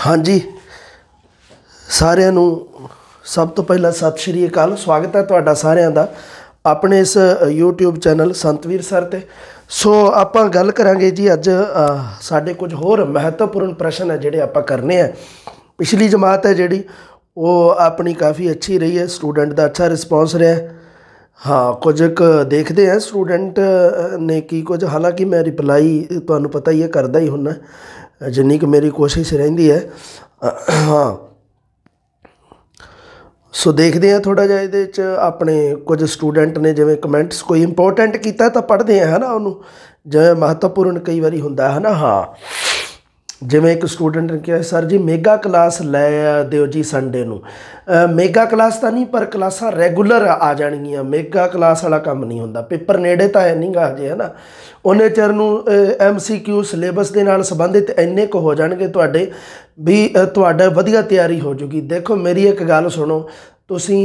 हाँ जी, सारिਆਂ ਨੂੰ सब तो पहला सत श्री अकाल। स्वागत है तुहाडा सारिਆਂ ਦਾ अपने इस यूट्यूब चैनल संतवीर सर ते। सो आपां गल करांगे जी अज साडे कुछ होर महत्वपूर्ण प्रश्न है जिहड़े आपां करने हैं। पिछली जमात है जिहड़ी वो अपनी काफ़ी अच्छी रही है, स्टूडेंट का अच्छा रिस्पॉन्स रहा है। हाँ, कुछ देखते हैं स्टूडेंट ने की कुछ, हालांकि मैं रिप्लाई तुहानूं पता ही है करदा ही हुन्ना जिन्नी कि मेरी कोशिश रहिंदी है। हाँ, सो देखते हैं थोड़ा जिहा इहदे च अपने कुछ स्टूडेंट ने जिवें कमेंट्स कोई इंपोर्टेंट कीता तो पढ़ते हैं है ना, उन्होंने जिवें महत्वपूर्ण कई बारी हुंदा है ना। हाँ, जिवें एक स्टूडेंट ने कहा सर जी मेगा क्लास लै दिओ जी संडे नूं। मेगा क्लास तो नहीं पर क्लासां रैगूलर आ जाणगियां, मेगा क्लास वाला काम नहीं हुंदा। पेपर नेड़े तो है नहीं गा हजे है ना, उन्ने चिर नूं MCQ सिलेबस दे नाल संबंधित इन्ने को हो जाणगे तुहाडे भी तुहाडा वधिया तैयारी हो जूगी। देखो मेरी एक गल सुनो, तुसी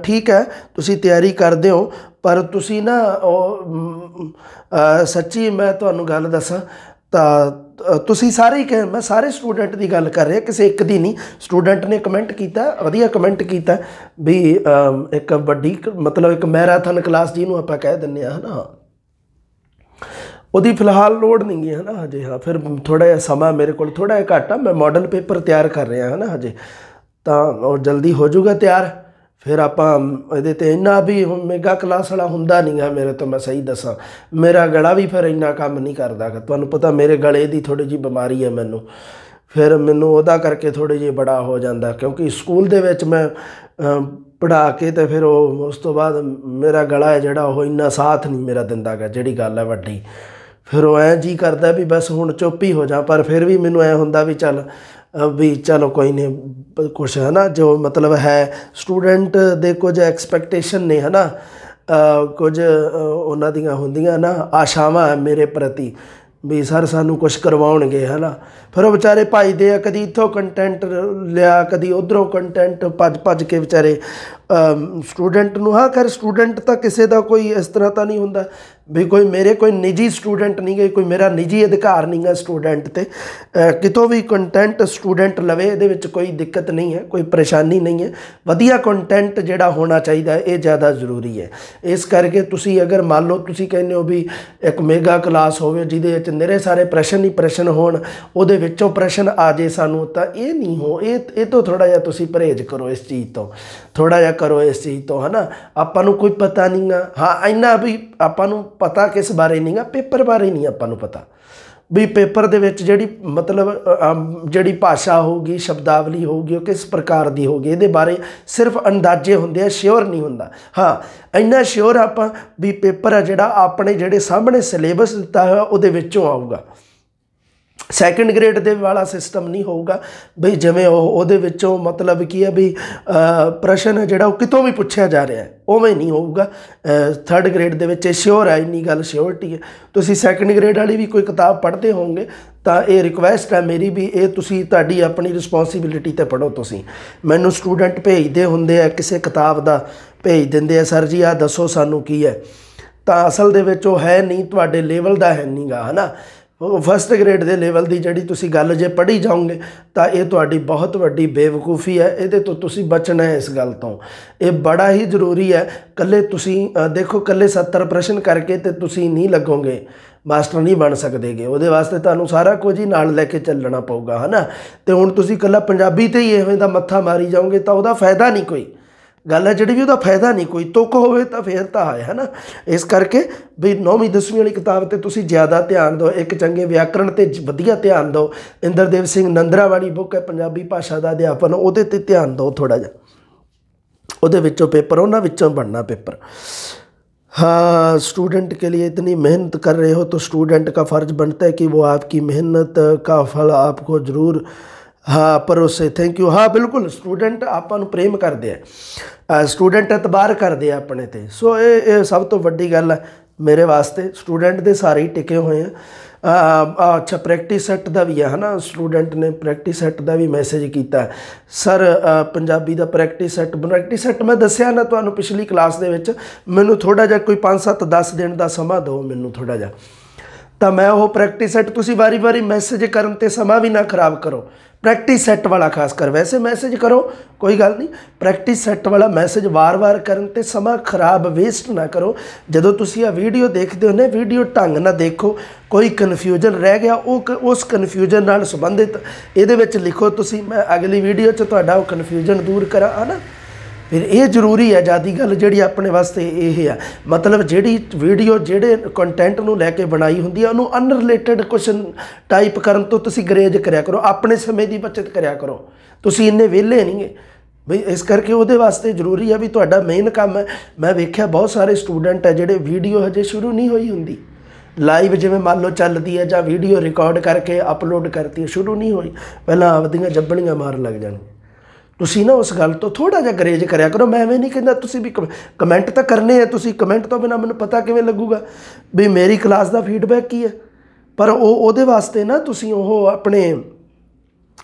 ठीक है तुसी तैयारी करदे हो पर तुसी ना सच्ची मैं तुहानूं गल दसां तां तुसी सारे ही कह, मैं सारे स्टूडेंट की गल कर रहा, किसी एक दी नहीं। स्टूडेंट ने कमेंट किया, वधिया कमेंट किया भी एक वड्डी मतलब एक मैराथन क्लास जिन्हों आपां कह दिंदे है ना, उहदी फिलहाल लोड़ नहीं है ना हजे। हाँ, फिर थोड़ा जिहा समा मेरे को थोड़ा जिहा घट आ, मैं मॉडल पेपर तैयार कर रहा है ना हजे, तो जल्दी हो जाऊगा तैयार। फिर आपां इहदे ते इन्ना भी मेगा क्लास वाला हुंदा नहीं है मेरे तो, मैं सही दसां मेरा गला भी फिर इन्ना काम नहीं करदा। तुहानूं पता मेरे गले की थोड़ी जी बीमारी है मैनूं, फिर मैनूं उहदा करके थोड़ी जी बड़ा हो जाता, क्योंकि स्कूल दे विच मैं पढ़ा के तो फिर उस तो बाद मेरा गला है जिहड़ा वो इन्ना साथ नहीं मेरा दिंदा गा, जिहड़ी गल है वड्डी। फिर वो ऐ जी करदा भी बस हुण चुप ही हो जा, पर फिर भी मैनूं ऐ हुंदा भी चलो कोई नहीं कुछ है ना, जो मतलब है स्टूडेंट दे कुछ एक्सपैक्टेशन ने है ना, कुछ उन्हां दियां हुंदियां ना आशावां है मेरे प्रति भी सर सानू कुछ करवाउणगे है ना। फिर वो बेचारे भजदे आ, कदी इत्थों कंटेंट लिया कदी उधरों कंटेंट भज के बेचारे स्टूडेंट नूं। हाँ खैर स्टूडेंट तो किसी का कोई इस तरह तो नहीं हुंदा भी कोई मेरे कोई निजी स्टूडेंट नहीं गए, कोई मेरा निजी अधिकार नहीं है स्टूडेंट ते। कितों भी कंटेंट स्टूडेंट लवे इहदे विच कोई दिक्कत नहीं है, कोई परेशानी नहीं है। वधिया कंटेंट जिहड़ा होना चाहिए ये ज़्यादा जरूरी है। इस करके तुसी अगर मान लो तुसी कहने हो भी एक मेगा क्लास होवे जिहदे विच निरे सारे प्रश्न ही प्रश्न होण, उहदे विचों प्रश्न आ जाए सानू, तो ये नहीं हो, ये तो थोड़ा जिहा तुसी परहेज करो इस चीज़ तो, थोड़ा जिहा करो इस चीज़ तो है ना। आपां नूं कोई पता नहीं गा, हाँ इन्ना भी आपां नूं पता किस बारे नहीं गा, पेपर बारे नहीं आपां नूं पता भी पेपर दे विच जिहड़ी मतलब जिहड़ी भाषा होगी शब्दावली होगी वो किस प्रकार की होगी, ये बारे सिर्फ अंदाजे होंदे आ, श्योर नहीं हुंदा। हाँ इन्ना श्योर आपां भी पेपर है जिहड़ा अपने जिहड़े सामने सिलेबस दिता है उहदे विचों आऊगा, सैकेंड ग्रेड दे वाला सिस्टम नहीं होगा बई जिवें उहदे विचों मतलब की है भी प्रश्न है जिहड़ा कितों भी पूछा जा रहा है उवें नहीं होगा। थर्ड ग्रेड दे विच श्योर है, इन्नी गल श्योरिटी है। तुसीं सैकेंड ग्रेड वाली भी कोई किताब पढ़ते होंगे तो ये रिक्वेस्ट है मेरी भी, ये तुसीं तुहाडी अपनी रिस्पॉन्सिबिलिटी ते पढ़ो। तुसीं मैनूं स्टूडेंट भेजदे हुंदे आ किसी किताब दा भेज दिंदे आ सर जी आ दसो सानूं की है, तो असल दे विच ओह है नहीं, तुहाडे लेवल दा है नहीं गा है ना। फस्ट ग्रेड के लेवल की जी तुसी गल जे पढ़ी जाओगे तो ये तुहाडी बहुत वड्डी बेवकूफ़ी है, ये तो तुसी बचना है इस गल तो। ये बड़ा ही जरूरी है। कल्ले तुसी देखो कल्ले 70 प्रश्न करके तो तुसी नहीं लगोगे, मास्टर नहीं बन सकते, वो वास्ते तुहानूं सारा कुछ ही नाल लैके चलना पऊगा है ना। तो हुण तुसी कल्ला पंजाबी ते ही इवें दा मत्था मारी जाओगे तो वह फायदा नहीं कोई, गल है जी भी वह फायदा नहीं कोई, तुक होवे तो फिर तो है ना। इस करके भी 9वीं 10वीं वाली किताब ते तुसी ज़्यादा ध्यान दो, एक चंगे व्याकरण ते वधिया ध्यान दो। इंद्रदेव सिंह नंदरा वाली बुक है पंजाबी भाषा का अध्यापन, उहदे ते ध्यान दो थोड़ा जा, उहदे विचों पेपर उन्हां विचों बनना पेपर। हाँ, स्टूडेंट के लिए इतनी मेहनत कर रहे हो तो स्टूडेंट का फ़र्ज़ बनता है कि वो आपकी मेहनत का फल आपको ज़रूर हाँ परोसे। Thank you. हाँ बिल्कुल, स्टूडेंट आपां नूं प्रेम करते हैं, स्टूडेंट एतबार करते हैं अपने ते। सो ये सब तो वड्डी गल है मेरे वास्ते, स्टूडेंट दे सारे ही टिके हुए हैं। अच्छा प्रैक्टिस सैट का भी है ना, स्टूडेंट ने प्रैक्टिस सैट का भी मैसेज किया सर पंजाबी का प्रैक्टिस सैट मैं दसिया ना तुहानूं पिछली क्लास दे विच, मैनूं थोड़ा जिहा कोई 5 7 10 दिन का समा दो मैनूं थोड़ा जिहा, ਤਾਂ ਮੈਂ ਉਹ ਪ੍ਰੈਕਟਿਸ ਸੈੱਟ ਤੁਸੀਂ ਵਾਰੀ ਮੈਸੇਜ ਕਰਨ 'ਤੇ ਸਮਾਂ ਵੀ ਨਾ ਖਰਾਬ ਕਰੋ। ਪ੍ਰੈਕਟਿਸ ਸੈੱਟ ਵਾਲਾ ਖਾਸ ਕਰ, ਵੈਸੇ ਮੈਸੇਜ ਕਰੋ ਕੋਈ ਗੱਲ ਨਹੀਂ, ਪ੍ਰੈਕਟਿਸ ਸੈੱਟ ਵਾਲਾ ਮੈਸੇਜ ਵਾਰ ਕਰਨ 'ਤੇ ਸਮਾਂ ਖਰਾਬ ਵੇਸਟ ਨਾ ਕਰੋ। ਜਦੋਂ ਤੁਸੀਂ ਆ ਵੀਡੀਓ ਦੇਖਦੇ ਹੋ ਨਾ, ਵੀਡੀਓ ਢੰਗ ਨਾਲ ਦੇਖੋ, ਕੋਈ ਕਨਫਿਊਜ਼ਨ ਰਹਿ ਗਿਆ ਉਹ ਉਸ ਕਨਫਿਊਜ਼ਨ ਨਾਲ ਸੰਬੰਧਿਤ ਇਹਦੇ ਵਿੱਚ ਲਿਖੋ ਤੁਸੀਂ, ਮੈਂ ਅਗਲੀ ਵੀਡੀਓ 'ਚ ਤੁਹਾਡਾ ਉਹ ਕਨਫਿਊਜ਼ਨ ਦੂਰ ਕਰਾਂ, ਹੈ ਨਾ। ਫਿਰ ਇਹ ਜ਼ਰੂਰੀ ਹੈ ਜ਼ਿਆਦਾ ਗੱਲ ਜਿਹੜੀ ਆਪਣੇ ਵਾਸਤੇ ਇਹ ਆ, ਮਤਲਬ ਜਿਹੜੀ ਵੀਡੀਓ ਜਿਹੜੇ ਕੰਟੈਂਟ ਨੂੰ ਲੈ ਕੇ ਬਣਾਈ ਹੁੰਦੀ ਹੈ ਉਹਨੂੰ ਅਨਰਿਲੇਟਡ ਕੁਐਸਚਨ ਟਾਈਪ ਕਰਨ ਤੋਂ ਤੁਸੀਂ ਗਰੇਜ ਕਰਿਆ ਕਰੋ, ਆਪਣੇ ਸਮੇਂ ਦੀ ਬਚਤ ਕਰਿਆ ਕਰੋ। ਤੁਸੀਂ ਇੰਨੇ ਵਿਹਲੇ ਨਹੀਂ ਗੇ ਬਈ, ਇਸ ਕਰਕੇ ਉਹਦੇ ਵਾਸਤੇ ਜ਼ਰੂਰੀ ਹੈ ਵੀ ਤੁਹਾਡਾ ਮੇਨ ਕੰਮ ਹੈ। ਮੈਂ ਵੇਖਿਆ ਬਹੁਤ ਸਾਰੇ ਸਟੂਡੈਂਟ ਹੈ ਜਿਹੜੇ ਵੀਡੀਓ ਹਜੇ ਸ਼ੁਰੂ ਨਹੀਂ ਹੋਈ ਹੁੰਦੀ, ਲਾਈਵ ਜਿਵੇਂ ਮੰਨ ਲਓ ਚੱਲਦੀ ਹੈ ਜਾਂ ਵੀਡੀਓ ਰਿਕਾਰਡ ਕਰਕੇ ਅਪਲੋਡ ਕਰਤੀ ਹੈ, ਸ਼ੁਰੂ ਨਹੀਂ ਹੋਈ, ਪਹਿਲਾਂ ਆਪਦੀਆਂ ਜੱਬਣੀਆਂ ਮਾਰਨ ਲੱਗ ਜਾਣ। ਤੁਸੀਂ ਨਾ ਉਸ ਗੱਲ ਤੋਂ ਥੋੜ੍ਹਾ ਜਿਹਾ ਗਰੇਜ ਕਰਿਆ ਕਰੋ। ਮੈਂ ਐਵੇਂ ਨਹੀਂ ਕਹਿੰਦਾ ਤੁਸੀਂ ਵੀ ਕਮੈਂਟ ਤਾਂ ਕਰਨੇ ਆ, ਤੁਸੀਂ ਕਮੈਂਟ ਤੋਂ ਬਿਨਾਂ ਮੈਨੂੰ ਪਤਾ ਕਿਵੇਂ ਲੱਗੂਗਾ ਵੀ ਮੇਰੀ ਕਲਾਸ ਦਾ ਫੀਡਬੈਕ ਕੀ ਹੈ, ਪਰ ਉਹਦੇ ਵਾਸਤੇ ਨਾ ਤੁਸੀਂ ਉਹ ਆਪਣੇ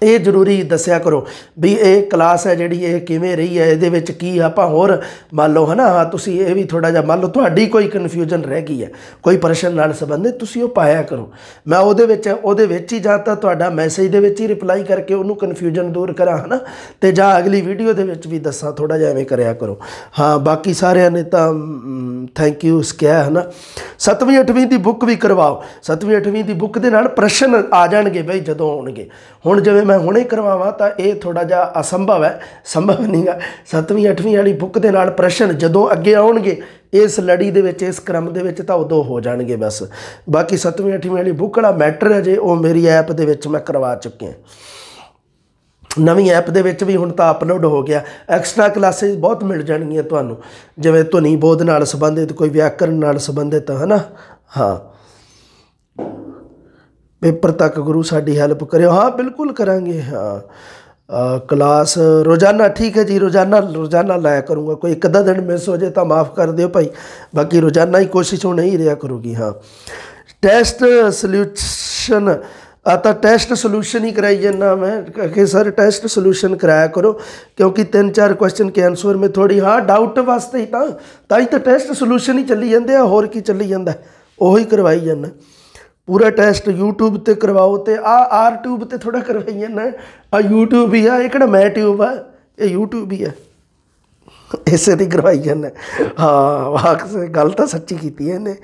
ਇਹ ਜ਼ਰੂਰੀ ਦੱਸਿਆ ਕਰੋ ਵੀ ਇਹ ਕਲਾਸ ਹੈ ਜਿਹੜੀ ਇਹ ਕਿਵੇਂ ਰਹੀ ਹੈ, ਇਹਦੇ ਵਿੱਚ ਕੀ ਆਪਾਂ ਹੋਰ ਮੰਨ ਲਓ ਹੈ ਨਾ। ਹਾਂ ਤੁਸੀਂ ਇਹ ਵੀ ਥੋੜ੍ਹਾ ਜਿਹਾ ਮੰਨ ਲਓ ਤੁਹਾਡੀ ਕੋਈ ਕਨਫਿਊਜ਼ਨ ਰਹਿ ਗਈ ਹੈ ਕੋਈ ਪ੍ਰਸ਼ਨ ਨਾਲ ਸੰਬੰਧਿਤ, ਤੁਸੀਂ ਉਹ ਪਾਇਆ ਕਰੋ। ਮੈਂ ਉਹਦੇ ਵਿੱਚ ਹੀ ਜਾਂ ਤਾਂ ਤੁਹਾਡਾ ਮੈਸੇਜ ਦੇ ਵਿੱਚ ਹੀ ਰਿਪਲਾਈ ਕਰਕੇ ਉਹਨੂੰ ਕਨਫਿਊਜ਼ਨ ਦੂਰ ਕਰਾਂ, ਹੈ ਨਾ, ਅਤੇ ਜਾਂ ਅਗਲੀ ਵੀਡੀਓ ਦੇ ਵਿੱਚ ਵੀ ਦੱਸਾਂ, ਥੋੜ੍ਹਾ ਜਿਹਾ ਐਵੇਂ ਕਰਿਆ ਕਰੋ। ਹਾਂ ਬਾਕੀ ਸਾਰਿਆਂ ਨੇ ਤਾਂ ਥੈਂਕ ਯੂ ਕਿਹਾ, ਹੈ ਨਾ। 7ਵੀਂ 8ਵੀਂ ਦੀ ਬੁੱਕ ਵੀ ਕਰਵਾਓ। 7ਵੀਂ 8ਵੀਂ ਦੀ ਬੁੱਕ ਦੇ ਨਾਲ ਪ੍ਰਸ਼ਨ ਆ ਜਾਣਗੇ ਬਈ ਜਦੋਂ ਆਉਣਗੇ। ਹੁਣ ਜਿਵੇਂ ਮੈਂ ਹੁਣੇ ਕਰਵਾਵਾਂ ਤਾਂ ਇਹ ਥੋੜ੍ਹਾ ਜਿਹਾ ਅਸੰਭਵ ਹੈ, ਸੰਭਵ ਨਹੀਂ ਗਾ। 7ਵੀਂ 8ਵੀਂ ਵਾਲੀ ਬੁੱਕ ਦੇ ਨਾਲ ਪ੍ਰਸ਼ਨ ਜਦੋਂ ਅੱਗੇ ਆਉਣਗੇ ਇਸ ਲੜੀ ਦੇ ਵਿੱਚ, ਇਸ ਕ੍ਰਮ ਦੇ ਵਿੱਚ, ਤਾਂ ਉਦੋਂ ਹੋ ਜਾਣਗੇ ਬਸ। ਬਾਕੀ 7ਵੀਂ 8ਵੀਂ ਵਾਲੀ ਬੁੱਕ ਵਾਲਾ ਮੈਟਰ ਹੈ ਜੇ ਉਹ ਮੇਰੀ ਐਪ ਦੇ ਵਿੱਚ ਮੈਂ ਕਰਵਾ ਚੁੱਕਿਆ। ਨਵੀਂ ਐਪ ਦੇ ਵਿੱਚ ਵੀ ਹੁਣ ਤਾਂ ਅਪਲੋਡ ਹੋ ਗਿਆ। ਐਕਸਟਰਾ ਕਲਾਸਿਸ ਬਹੁਤ ਮਿਲ ਜਾਣਗੀਆਂ ਤੁਹਾਨੂੰ, ਜਿਵੇਂ ਧੁਨੀ ਬੋਧ ਨਾਲ ਸੰਬੰਧਿਤ, ਕੋਈ ਵਿਆਕਰਨ ਨਾਲ ਸੰਬੰਧਿਤ, ਹੈ ਨਾ। ਹਾਂ ਪੇਪਰ ਤੱਕ ਗੁਰੂ ਸਾਡੀ ਹੈਲਪ ਕਰਿਓ। ਹਾਂ ਬਿਲਕੁਲ ਕਰਾਂਗੇ। ਹਾਂ ਕਲਾਸ ਰੋਜ਼ਾਨਾ, ਠੀਕ ਹੈ ਜੀ, ਰੋਜ਼ਾਨਾ ਲਾਇਆ ਕਰੂੰਗਾ। ਕੋਈ ਇੱਕ ਅੱਧਾ ਦਿਨ ਮਿਸ ਹੋ ਜਾਏ ਤਾਂ ਮਾफ़ ਕਰ ਦਿਓ ਭਾਈ, ਬਾਕੀ ਰੋਜ਼ਾਨਾ ਹੀ ਕੋਸ਼ਿਸ਼ ਹੁਣ ਹੀ ਰਿਹਾ ਕਰੂਗੀ। ਹਾਂ ਟੈਸਟ ਸੋਲਿਊਸ਼ਨ ਤਾਂ ਟੈਸਟ ਸੋਲੂਸ਼ਨ ਹੀ कराई जाना मैं कि सर टेस्ट सोल्यूशन कराया करो, क्योंकि 3-4 क्वेश्चन के आंसर में थोड़ी हाँ डाउट वास्ते ही तो टेस्ट सोल्यूशन ही चली जाते हैं, होर की चली जाता है, वही करवाई जाना। पूरा टेस्ट यूट्यूब ते करवाओ, तो आर ट्यूब ते थोड़ा करवाई जाना, यूट्यूब ही है, ये किहड़ा मैं ट्यूब है, ये यूट्यूब ही है, ਇਸੇ ਦੀ ਕਰਵਾਈ ਜਾਂਦਾ। ਹਾਂ ਵਾਕ ਗੱਲ ਤਾਂ ਸੱਚੀ ਕੀਤੀ ਇਹਨੇ।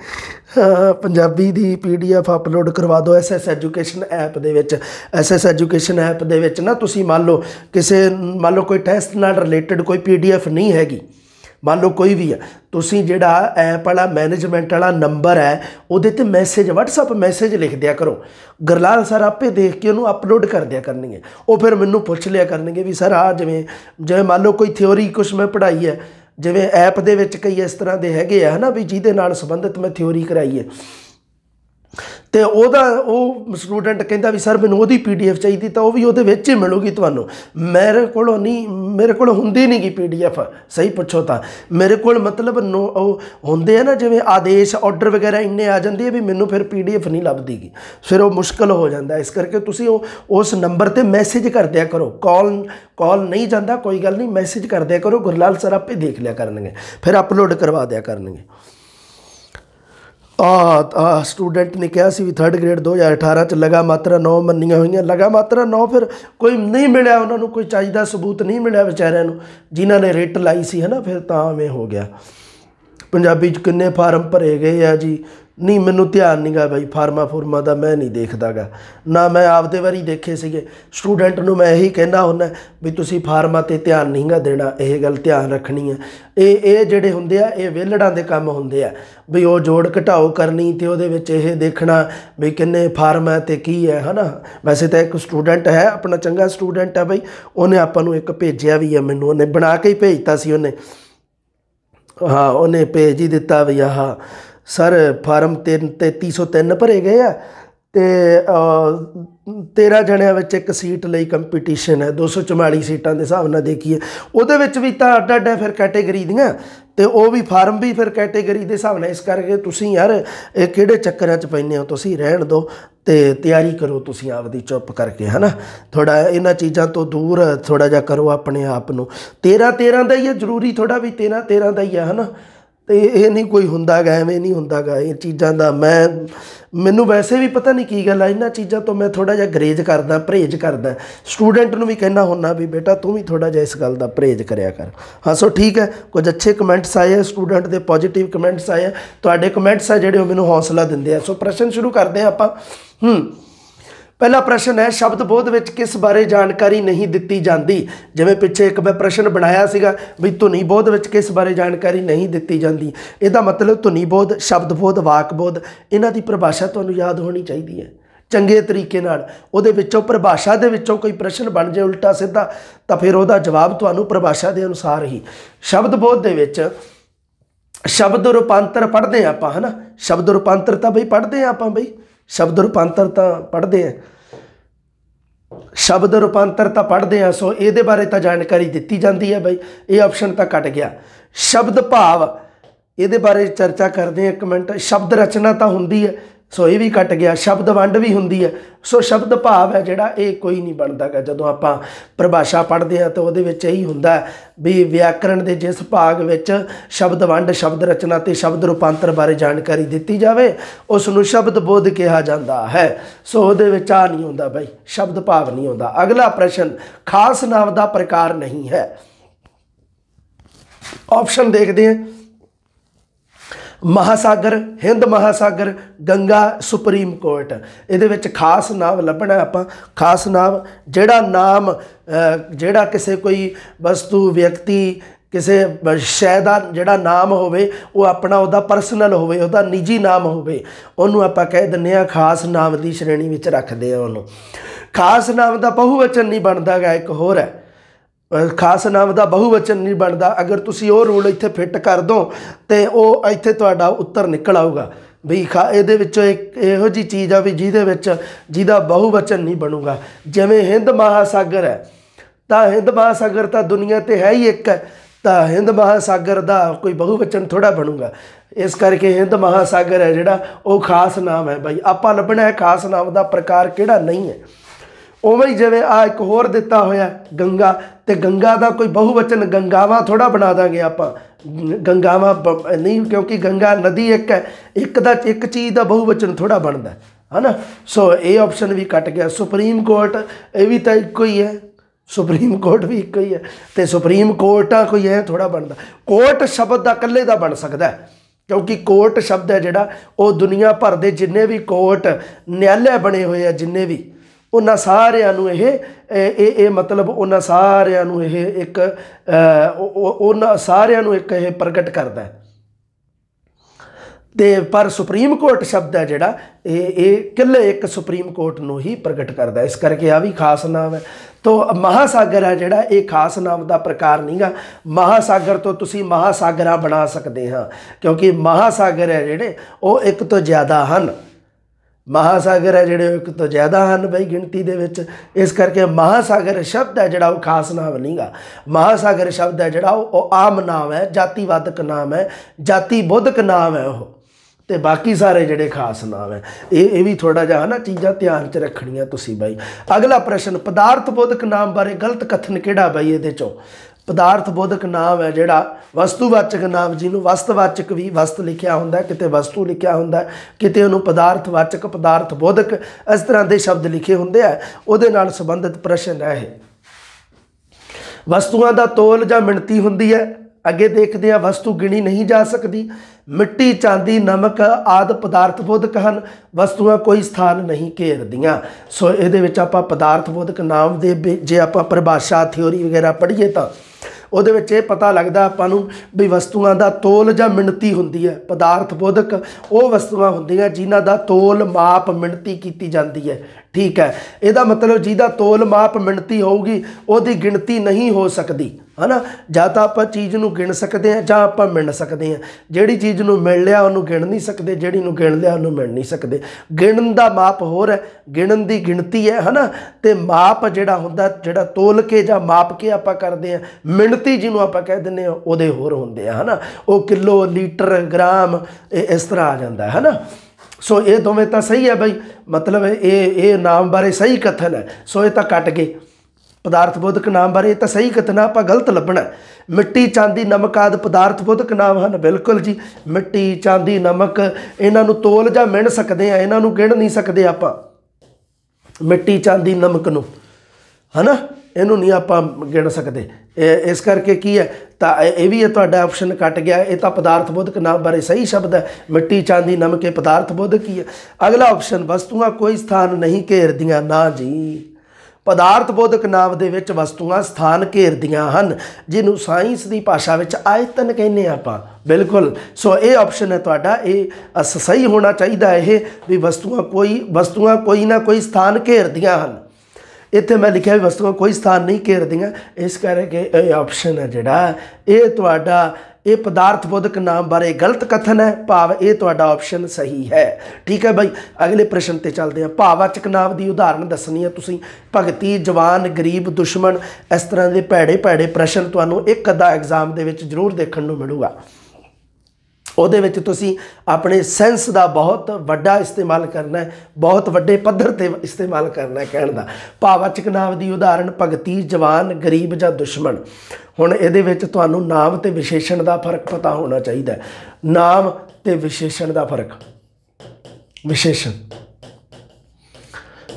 ਹਾਂ ਪੰਜਾਬੀ ਦੀ PDF ਅਪਲੋਡ ਕਰਵਾ ਦਿਓ SS ਐਜੂਕੇਸ਼ਨ ਐਪ ਦੇ ਵਿੱਚ। SS ਐਜੂਕੇਸ਼ਨ ਐਪ ਦੇ ਵਿੱਚ ਨਾ ਤੁਸੀਂ ਮੰਨ ਲਓ ਕੋਈ ਟੈਸਟ ਨਾਲ ਰਿਲੇਟਡ ਕੋਈ PDF ਨਹੀਂ ਹੈਗੀ, ਮੰਨ ਲਓ ਕੋਈ ਵੀ ਹੈ, ਤੁਸੀਂ ਜਿਹੜਾ ਐਪ ਵਾਲਾ ਮੈਨੇਜਮੈਂਟ ਵਾਲਾ ਨੰਬਰ ਹੈ ਉਹਦੇ 'ਤੇ ਮੈਸੇਜ WhatsApp ਮੈਸੇਜ ਲਿਖ ਦਿਆ ਕਰੋ। ਗੁਰਲਾਲ ਸਰ ਆਪੇ ਦੇਖ ਕੇ ਉਹਨੂੰ ਅਪਲੋਡ ਕਰ ਦਿਆ ਕਰਨਗੇ, ਉਹ ਫਿਰ ਮੈਨੂੰ ਪੁੱਛ ਲਿਆ ਕਰਨਗੇ ਵੀ ਸਰ ਆ ਜਿਵੇਂ ਮੰਨ ਲਓ ਕੋਈ ਥਿਓਰੀ ਕੁਛ ਮੈਂ ਪੜ੍ਹਾਈ ਹੈ, ਜਿਵੇਂ ਐਪ ਦੇ ਵਿੱਚ ਕਈ ਇਸ ਤਰ੍ਹਾਂ ਦੇ ਹੈਗੇ ਆ ਹੈ ਨਾ ਵੀ ਜਿਹਦੇ ਨਾਲ ਸੰਬੰਧਿਤ ਮੈਂ ਥਿਓਰੀ ਕਰਾਈ ਹੈ, ਅਤੇ ਉਹ ਸਟੂਡੈਂਟ ਕਹਿੰਦਾ ਵੀ ਸਰ ਮੈਨੂੰ ਉਹਦੀ PDF ਚਾਹੀਦੀ, ਤਾਂ ਉਹ ਵੀ ਉਹਦੇ ਵਿੱਚ ਹੀ ਮਿਲੂਗੀ ਤੁਹਾਨੂੰ। ਮੇਰੇ ਕੋਲ ਹੁੰਦੀ ਨਹੀਂ ਗੀ PDF, ਸਹੀ ਪੁੱਛੋ ਤਾਂ ਮੇਰੇ ਕੋਲ ਮਤਲਬ ਉਹ ਹੁੰਦੇ ਆ ਨਾ ਜਿਵੇਂ ਆਦੇਸ਼ ਆਰਡਰ ਵਗੈਰਾ ਇੰਨੇ ਆ ਜਾਂਦੇ ਆ ਵੀ ਮੈਨੂੰ ਫਿਰ PDF ਨਹੀਂ ਲੱਭਦੀ ਗੀ, ਫਿਰ ਉਹ ਮੁਸ਼ਕਿਲ ਹੋ ਜਾਂਦਾ। ਇਸ ਕਰਕੇ ਤੁਸੀਂ ਉਸ ਨੰਬਰ 'ਤੇ ਮੈਸੇਜ ਕਰ ਦਿਆ ਕਰੋ। ਕਾਲ ਨਹੀਂ ਜਾਂਦਾ ਕੋਈ ਗੱਲ ਨਹੀਂ, ਮੈਸੇਜ ਕਰ ਦਿਆ ਕਰੋ, ਗੁਰਲਾਲ ਸਰ ਆਪੇ ਦੇਖ ਲਿਆ ਕਰਨਗੇ, ਫਿਰ ਅਪਲੋਡ ਕਰਵਾ ਦਿਆ ਕਰਨਗੇ। ਸਟੂਡੈਂਟ ਨੇ ਕਿਹਾ ਸੀ ਵੀ 3rd ਗ੍ਰੇਡ 2018 'ਚ ਲਗਾ ਮਾਤਰਾ 9 ਮੰਨੀਆਂ ਹੋਈਆਂ, ਲਗਾ ਮਾਤਰਾ 9 ਫਿਰ ਕੋਈ ਨਹੀਂ ਮਿਲਿਆ ਉਹਨਾਂ ਨੂੰ, ਕੋਈ ਚਾਹੀਦਾ ਸਬੂਤ ਨਹੀਂ ਮਿਲਿਆ ਵਿਚਾਰਿਆਂ ਨੂੰ ਜਿਨ੍ਹਾਂ ਨੇ ਰਿਟ ਲਾਈ ਸੀ, ਹੈ ਨਾ, ਫਿਰ ਤਾਂ ਐਵੇਂ ਹੋ ਗਿਆ। ਪੰਜਾਬੀ 'ਚ ਕਿੰਨੇ ਫਾਰਮ ਭਰੇ ਗਏ ਆ ਜੀ, ਨਹੀਂ ਮੈਨੂੰ ਧਿਆਨ ਨਹੀਂ ਗਾ ਬਾਈ ਫਾਰਮਾਂ ਦਾ, ਮੈਂ ਨਹੀਂ ਦੇਖਦਾ ਗਾ ਨਾ, ਮੈਂ ਆਪਦੇ ਵਾਰੀ ਦੇਖੇ ਸੀਗੇ। ਸਟੂਡੈਂਟ ਨੂੰ ਮੈਂ ਇਹੀ ਕਹਿੰਦਾ ਹੁੰਦਾ ਵੀ ਤੁਸੀਂ ਫਾਰਮਾਂ 'ਤੇ ਧਿਆਨ ਨਹੀਂ ਗਾ ਦੇਣਾ, ਇਹ ਗੱਲ ਧਿਆਨ ਰੱਖਣੀ ਹੈ। ਇਹ ਜਿਹੜੇ ਹੁੰਦੇ ਆ ਇਹ ਵਿਹਲੜਾਂ ਦੇ ਕੰਮ ਹੁੰਦੇ ਆ ਵੀ ਉਹ ਜੋੜ ਘਟਾਓ ਕਰਨੀ ਅਤੇ ਉਹਦੇ ਵਿੱਚ ਇਹ ਦੇਖਣਾ ਵੀ ਕਿੰਨੇ ਫਾਰਮ ਹੈ ਅਤੇ ਕੀ ਹੈ ਨਾ। ਵੈਸੇ ਤਾਂ ਇੱਕ ਸਟੂਡੈਂਟ ਹੈ ਆਪਣਾ, ਚੰਗਾ ਸਟੂਡੈਂਟ ਹੈ ਬਈ, ਉਹਨੇ ਆਪਾਂ ਨੂੰ ਇੱਕ ਭੇਜਿਆ ਵੀ ਹੈ, ਮੈਨੂੰ ਉਹਨੇ ਬਣਾ ਕੇ ਹੀ ਭੇਜਤਾ ਸੀ ਉਹਨੇ। ਹਾਂ ਉਹਨੇ ਭੇਜ ਹੀ ਦਿੱਤਾ ਵੀ ਆਹ ਸਰ ਫਾਰਮ 3303 ਭਰੇ ਗਏ ਆ ਅਤੇ 13 ਜਣਿਆਂ ਵਿੱਚ ਇੱਕ ਸੀਟ ਲਈ ਕੰਪੀਟੀਸ਼ਨ ਹੈ, 244 ਸੀਟਾਂ ਦੇ ਹਿਸਾਬ ਨਾਲ ਦੇਖੀਏ। ਉਹਦੇ ਵਿੱਚ ਵੀ ਤਾਂ ਅੱਡ ਹੈ ਫਿਰ ਕੈਟੇਗਰੀ ਦੀਆਂ, ਅਤੇ ਉਹ ਵੀ ਫਾਰਮ ਵੀ ਫਿਰ ਕੈਟੇਗਰੀ ਦੇ ਹਿਸਾਬ ਨਾਲ। ਇਸ ਕਰਕੇ ਤੁਸੀਂ ਯਾਰ ਇਹ ਕਿਹੜੇ ਚੱਕਰਾਂ 'ਚ ਪੈਂਦੇ ਹੋ, ਤੁਸੀਂ ਰਹਿਣ ਦਿਓ ਅਤੇ ਤਿਆਰੀ ਕਰੋ ਤੁਸੀਂ ਆਪਦੀ ਚੁੱਪ ਕਰਕੇ, ਹੈ ਨਾ। ਥੋੜ੍ਹਾ ਇਹਨਾਂ ਚੀਜ਼ਾਂ ਤੋਂ ਦੂਰ ਥੋੜ੍ਹਾ ਜਿਹਾ ਕਰੋ ਆਪਣੇ ਆਪ ਨੂੰ। 13 ਦਾ ਹੀ ਹੈ, ਜ਼ਰੂਰੀ ਥੋੜ੍ਹਾ ਵੀ 13 ਦਾ ਹੀ ਹੈ ਨਾ। तो ये नहीं कोई हुंदा गा, एवें नहीं हुंदा गा ये चीज़ां दा। मैनू वैसे भी पता नहीं की गल है, इन्हां चीज़ां तो मैं थोड़ा जिहा गरेज करदा, परहेज करदा। स्टूडेंट नूं भी कहना हुन्ना भी बेटा तू भी थोड़ा जिहा इस गल दा परहेज करिया कर। हाँ सो ठीक है, कुछ अच्छे कमेंट्स आए हैं, स्टूडेंट के पॉजिटिव कमेंट्स आए हैं। तुहाडे कमेंट्स है जिहड़े ओह मैनूं हौसला दिंदे आ। सो प्रश्न शुरू करते हैं आपां। पहला प्रश्न है, शब्द बोध विच किस बारे जानकारी नहीं दिती जाती। जिवें पिछे एक मैं प्रश्न बनाया सीगा भी धुनी बोध विच किस बारे जानकारी नहीं दिती जाती। इसदा मतलब धुनी बोध, शब्द बोध, वाक बोध, इन्हां दी परिभाषा तुहानूं याद होनी चाहिए है चंगे तरीके नाल। उहदे विचों परिभाषा दे विचों कोई प्रश्न बन जाए उल्टा सीधा तो फिर उहदा जवाब तुहानूं परिभाषा के अनुसार ही। शब्द बोध दे विच शब्द रूपांतर पढ़ते हैं आपां, है ना। शब्द रूपांतर तो बई पढ़ते हैं आपां, बई शब्द रूपांतर तो पढ़ते हैं, शब्द रूपांतर तो पढ़ते हैं। सो ये बारे तो जानकारी दी जाती है बई, ये ऑप्शन तो कट गया। शब्द भाव ये बारे चर्चा करते हैं, कमेंट। शब्द रचना तो होंगी है, सो ये भी कट गया। शब्द वंड भी होंगी है, सो शब्द भाव है जिहड़ा ये कोई नहीं बनता गा। जदों आपां परिभाषा पढ़ते हैं तो उहदे विच यही हुंदा भी व्याकरण के जिस भाग विच शब्द वंड, शब्द रचना ते शब्द रूपांतर बारे जानकारी दी जाए उसनूं शब्द बोध कहा जाता है। सो उहदे विच आ नहीं हुंदा बई, शब्द भाव नहीं हुंदा। अगला प्रश्न, खास नाम का प्रकार नहीं है। ऑप्शन देखते हैं, महासागर, हिंद महासागर, गंगा, सुप्रीम कोर्ट। ये खास नाम लभना आपां। खास नाम जिहड़ा नाम जिहड़ा किसी कोई वस्तु, व्यक्ति, किसी शय का जिहड़ा नाम होवे वो अपना उहदा परसनल होवे, उहदा निजी नाम होवे, उहनूं आपां कह दिंदे आ खास नाम की श्रेणी विच रखदे आ उहनूं। खास नाम का बहुवचन नहीं बनता गा। एक होर है, खास नाम का बहुवचन नहीं बनता। अगर तुसी वो रूल इत्थे फिट कर दो तो वो इत्थे तुहाडा उत्तर निकल आऊगा भी ये विचों एक इहो जी चीज़ आ भी जिहदा बहुवचन नहीं बनूगा। जिवें हिंद महासागर है तो हिंद महासागर तो दुनिया ते है ही एक है, तो हिंद महासागर का कोई बहुवचन थोड़ा बनूगा। इस करके हिंद महासागर है जिहड़ा वो खास नाम है बई। आपां लभना है खास नाम का प्रकार किहड़ा नहीं है। उवें ही जिवें आ एक होर दिता होया गंगा, तो गंगा का कोई बहुवचन गंगावां थोड़ा बना देंगे आपां, गंगावां नहीं, क्योंकि गंगा नदी एक है, एक चीज़ का बहुवचन थोड़ा बनता है ना। सो ये ऑप्शन भी कट गया। सुप्रीम कोर्ट ये भी तो एक ही है, सुप्रीम कोर्ट भी एक ही है, तो सुप्रीम कोर्ट आ कोई है थोड़ा बनता। कोर्ट शब्द का कल्ले का बन सकता है, क्योंकि कोर्ट शब्द है जिहड़ा वो दुनिया भर के जिन्ने भी कोर्ट न्यायालय बने हुए हैं जिन्ने भी, उन्हां सारिਆਂ ਨੂੰ ਇਹ मतलब उन्हां सारिਆਂ ਨੂੰ ਇਹ एक उन्हां सारिਆਂ ਨੂੰ एक ਇਹ प्रगट करता है। तो पर सुप्रीम कोर्ट शब्द है जिहड़ा ये किले एक सुप्रीम कोर्ट नूं ही प्रगट करता है। इस करके आ भी खास नाम है। तो महासागर है जिहड़ा ये खास नाम का प्रकार नहीं गा। महासागर तो तुसी महासागरा बना सकते हाँ, क्योंकि महासागर है जिहड़े वो एक तो ज़्यादा हैं, महासागर है जिहड़े एक तो ज़्यादा हैं बई गिनती दे विच। इस करके महासागर शब्द है जिहड़ा वो खास नाम नहीं गा। महासागर शब्द है जिहड़ा वो आम नाम है, जातिवादक नाम है, जाति बोधक नाम है वो, तो बाकी सारे जिहड़े खास नाम है। ये भी थोड़ा जिहा ना चीज़ां ध्यान च रखणियां तुसीं बई। अगला प्रश्न, पदार्थ बोधक नाम बारे गलत कथन किहड़ा बई इहदे चों। पदार्थ बोधक नाम है जिहड़ा वस्तुवाचक नाम, जिन्होंने वस्तवाचक भी वस्त लिखिया हुंदा, किते वस्तु लिखिया हुंदा, किते उन्होंने पदार्थवाचक, पदार्थ बोधक इस तरह के शब्द लिखे हुंदे आ। उहदे नाल संबंधित प्रश्न है। वस्तुआं दा तोल जां मिणती हुंदी है। अगे देखते हैं, वस्तु गिनी नहीं जा सकती। मिट्टी, चांदी, नमक आदि पदार्थ बोधक हैं। वस्तुआं कोई स्थान नहीं घेरदियां। सो ये आपां पदार्थ बोधक नाम दे जे आपां परिभाषा थ्योरी वगैरह पढ़ीए तो ਉਹਦੇ ਵਿੱਚ ਇਹ पता लगता ਆਪਾਂ ਨੂੰ भी वस्तुआं ਦਾ ਤੋਲ ਜਾਂ ਮਿਣਤੀ ਹੁੰਦੀ है। पदार्थ बोधक ਉਹ वस्तुआं ਹੁੰਦੀਆਂ जिन्हां ਦਾ ਤੋਲ माप मिणती की जाती है। ठीक है, ਇਹਦਾ मतलब ਜਿਹਦਾ ਤੋਲ माप मिणती होगी ਉਹਦੀ गिणती नहीं हो सकती, है ना। ਜਾਂ ਤਾਂ ਆਪਾਂ चीज़ ਨੂੰ गिण सकते हैं ਜਾਂ ਆਪਾਂ मिण सकते हैं। ਜਿਹੜੀ चीज़ ਨੂੰ मिल लिया ਉਹਨੂੰ गिण नहीं सकते, ਜਿਹੜੀ ਨੂੰ गिण लिया ਉਹਨੂੰ मिण नहीं सकते। गिणन ਦਾ माप होर है, गिणन ਦੀ गिणती है ना। तो माप ਜਿਹੜਾ ਹੁੰਦਾ, ਜਿਹੜਾ ਤੋਲ के ਜਾਂ माप के ਆਪਾਂ ਕਰਦੇ हैं, मिणती ਜਿਹਨੂੰ ਆਪਾਂ ਕਹਿ ਦਿੰਦੇ ਹਾਂ ਉਹਦੇ ਹੋਰ ਹੁੰਦੇ ਆ, है ना। ਉਹ किलो, लीटर, ग्राम इस तरह आ जाता है ना। सो ये दोवें तो सही है बई, मतलब ये नाम बारे सही कथन है। सो ये तो कट गए। ਪਦਾਰਥ-ਬੋਧਕ ਨਾਮ ਬਾਰੇ ਤਾਂ ਸਹੀ ਕਥਨਾ ਆਪਾਂ ਗਲਤ ਲੱਭਣਾ। ਮਿੱਟੀ, ਚਾਂਦੀ, ਨਮਕ ਆਦਿ ਪਦਾਰਥ-ਬੋਧਕ ਨਾਮ ਹਨ। ਬਿਲਕੁਲ ਜੀ, ਮਿੱਟੀ, ਚਾਂਦੀ, ਨਮਕ ਇਹਨਾਂ ਨੂੰ ਤੋਲ ਜਾਂ ਮਿਣ ਸਕਦੇ ਆ, ਇਹਨਾਂ ਨੂੰ ਗਿਣ ਨਹੀਂ ਸਕਦੇ ਆਪਾਂ। ਮਿੱਟੀ, ਚਾਂਦੀ, ਨਮਕ ਨੂੰ, ਹੈ ਨਾ, ਇਹਨੂੰ ਨਹੀਂ ਆਪਾਂ ਗਿਣ ਸਕਦੇ। ਇਸ ਕਰਕੇ ਕੀ ਹੈ, ਤਾਂ ਇਹ ਵੀ ਤੁਹਾਡਾ ਆਪਸ਼ਨ ਕੱਟ ਗਿਆ। ਇਹ ਤਾਂ ਪਦਾਰਥ-ਬੋਧਕ ਨਾਮ ਬਾਰੇ ਸਹੀ ਸ਼ਬਦ ਹੈ। ਮਿੱਟੀ, ਚਾਂਦੀ, ਨਮਕ ਇਹ ਪਦਾਰਥ-ਬੋਧਕ ਹੀ ਹੈ। ਅਗਲਾ ਆਪਸ਼ਨ, ਵਸਤੂਆਂ ਕੋਈ ਸਥਾਨ ਨਹੀਂ ਘੇਰਦੀਆਂ। ਨਾ ਜੀ, ਪਦਾਰਥ-ਬੋਧਕ ਨਾਮ ਦੇ ਵਿੱਚ ਵਸਤੂਆਂ ਸਥਾਨ ਘੇਰਦੀਆਂ ਹਨ, ਜਿਹਨੂੰ ਸਾਇੰਸ ਦੀ ਭਾਸ਼ਾ ਵਿੱਚ ਆਇਤਨ ਕਹਿੰਦੇ ਆਪਾਂ। ਬਿਲਕੁਲ, ਸੋ ਇਹ ਆਪਸ਼ਨ ਹੈ ਤੁਹਾਡਾ, ਇਹ ਸਹੀ ਹੋਣਾ ਚਾਹੀਦਾ। ਇਹ ਵੀ ਵਸਤੂਆਂ ਕੋਈ ਨਾ ਕੋਈ ਸਥਾਨ ਘੇਰਦੀਆਂ ਹਨ। ਇੱਥੇ ਮੈਂ ਲਿਖਿਆ ਵੀ ਵਸਤੂਆਂ ਕੋਈ ਸਥਾਨ ਨਹੀਂ ਘੇਰਦੀਆਂ, ਇਸ ਕਰਕੇ ਇਹ ਆਪਸ਼ਨ ਹੈ ਜਿਹੜਾ ਇਹ ਤੁਹਾਡਾ ਇਹ ਪਦਾਰਥ-ਬੋਧਕ ਨਾਮ ਬਾਰੇ ਗਲਤ ਕਥਨ ਹੈ, ਭਾਵ ਇਹ ਤੁਹਾਡਾ ਆਪਸ਼ਨ ਸਹੀ ਹੈ। ਠੀਕ ਹੈ ਬਾਈ, ਅਗਲੇ ਪ੍ਰਸ਼ਨ ਤੇ ਚੱਲਦੇ ਹਾਂ। ਭਾਵਵਾਚਕ ਨਾਮ ਦੀ ਉਦਾਹਰਨ ਦੱਸਣੀ ਹੈ ਤੁਸੀਂ। ਭਗਤੀ, ਜਵਾਨ, ਗਰੀਬ, ਦੁਸ਼ਮਣ, ਇਸ ਤਰ੍ਹਾਂ ਦੇ ਭੈੜੇ ਭੈੜੇ ਪ੍ਰਸ਼ਨ ਤੁਹਾਨੂੰ ਇੱਕ ਅੱਧਾ ਐਗਜ਼ਾਮ ਦੇ ਵਿੱਚ ਜ਼ਰੂਰ ਦੇਖਣ ਨੂੰ ਮਿਲੂਗਾ। ਉਹਦੇ ਵਿੱਚ ਤੁਸੀਂ ਆਪਣੇ ਸੈਂਸ ਦਾ ਬਹੁਤ ਵੱਡਾ ਇਸਤੇਮਾਲ ਕਰਨਾ ਹੈ, ਬਹੁਤ ਵੱਡੇ ਪੱਧਰ 'ਤੇ ਇਸਤੇਮਾਲ ਕਰਨਾ ਹੈ ਕਹਿਣ ਦਾ। ਭਾਵਵਾਚਕ ਨਾਮ ਦੀ ਉਦਾਹਰਨ ਭਗਤੀ, ਜਵਾਨ, ਗਰੀਬ ਜਾਂ ਦੁਸ਼ਮਣ। ਹੁਣ ਇਹਦੇ ਵਿੱਚ ਤੁਹਾਨੂੰ ਨਾਮ ਅਤੇ ਵਿਸ਼ੇਸ਼ਣ ਦਾ ਫਰਕ ਪਤਾ ਹੋਣਾ ਚਾਹੀਦਾ। ਨਾਮ ਅਤੇ ਵਿਸ਼ੇਸ਼ਣ ਦਾ ਫਰਕ।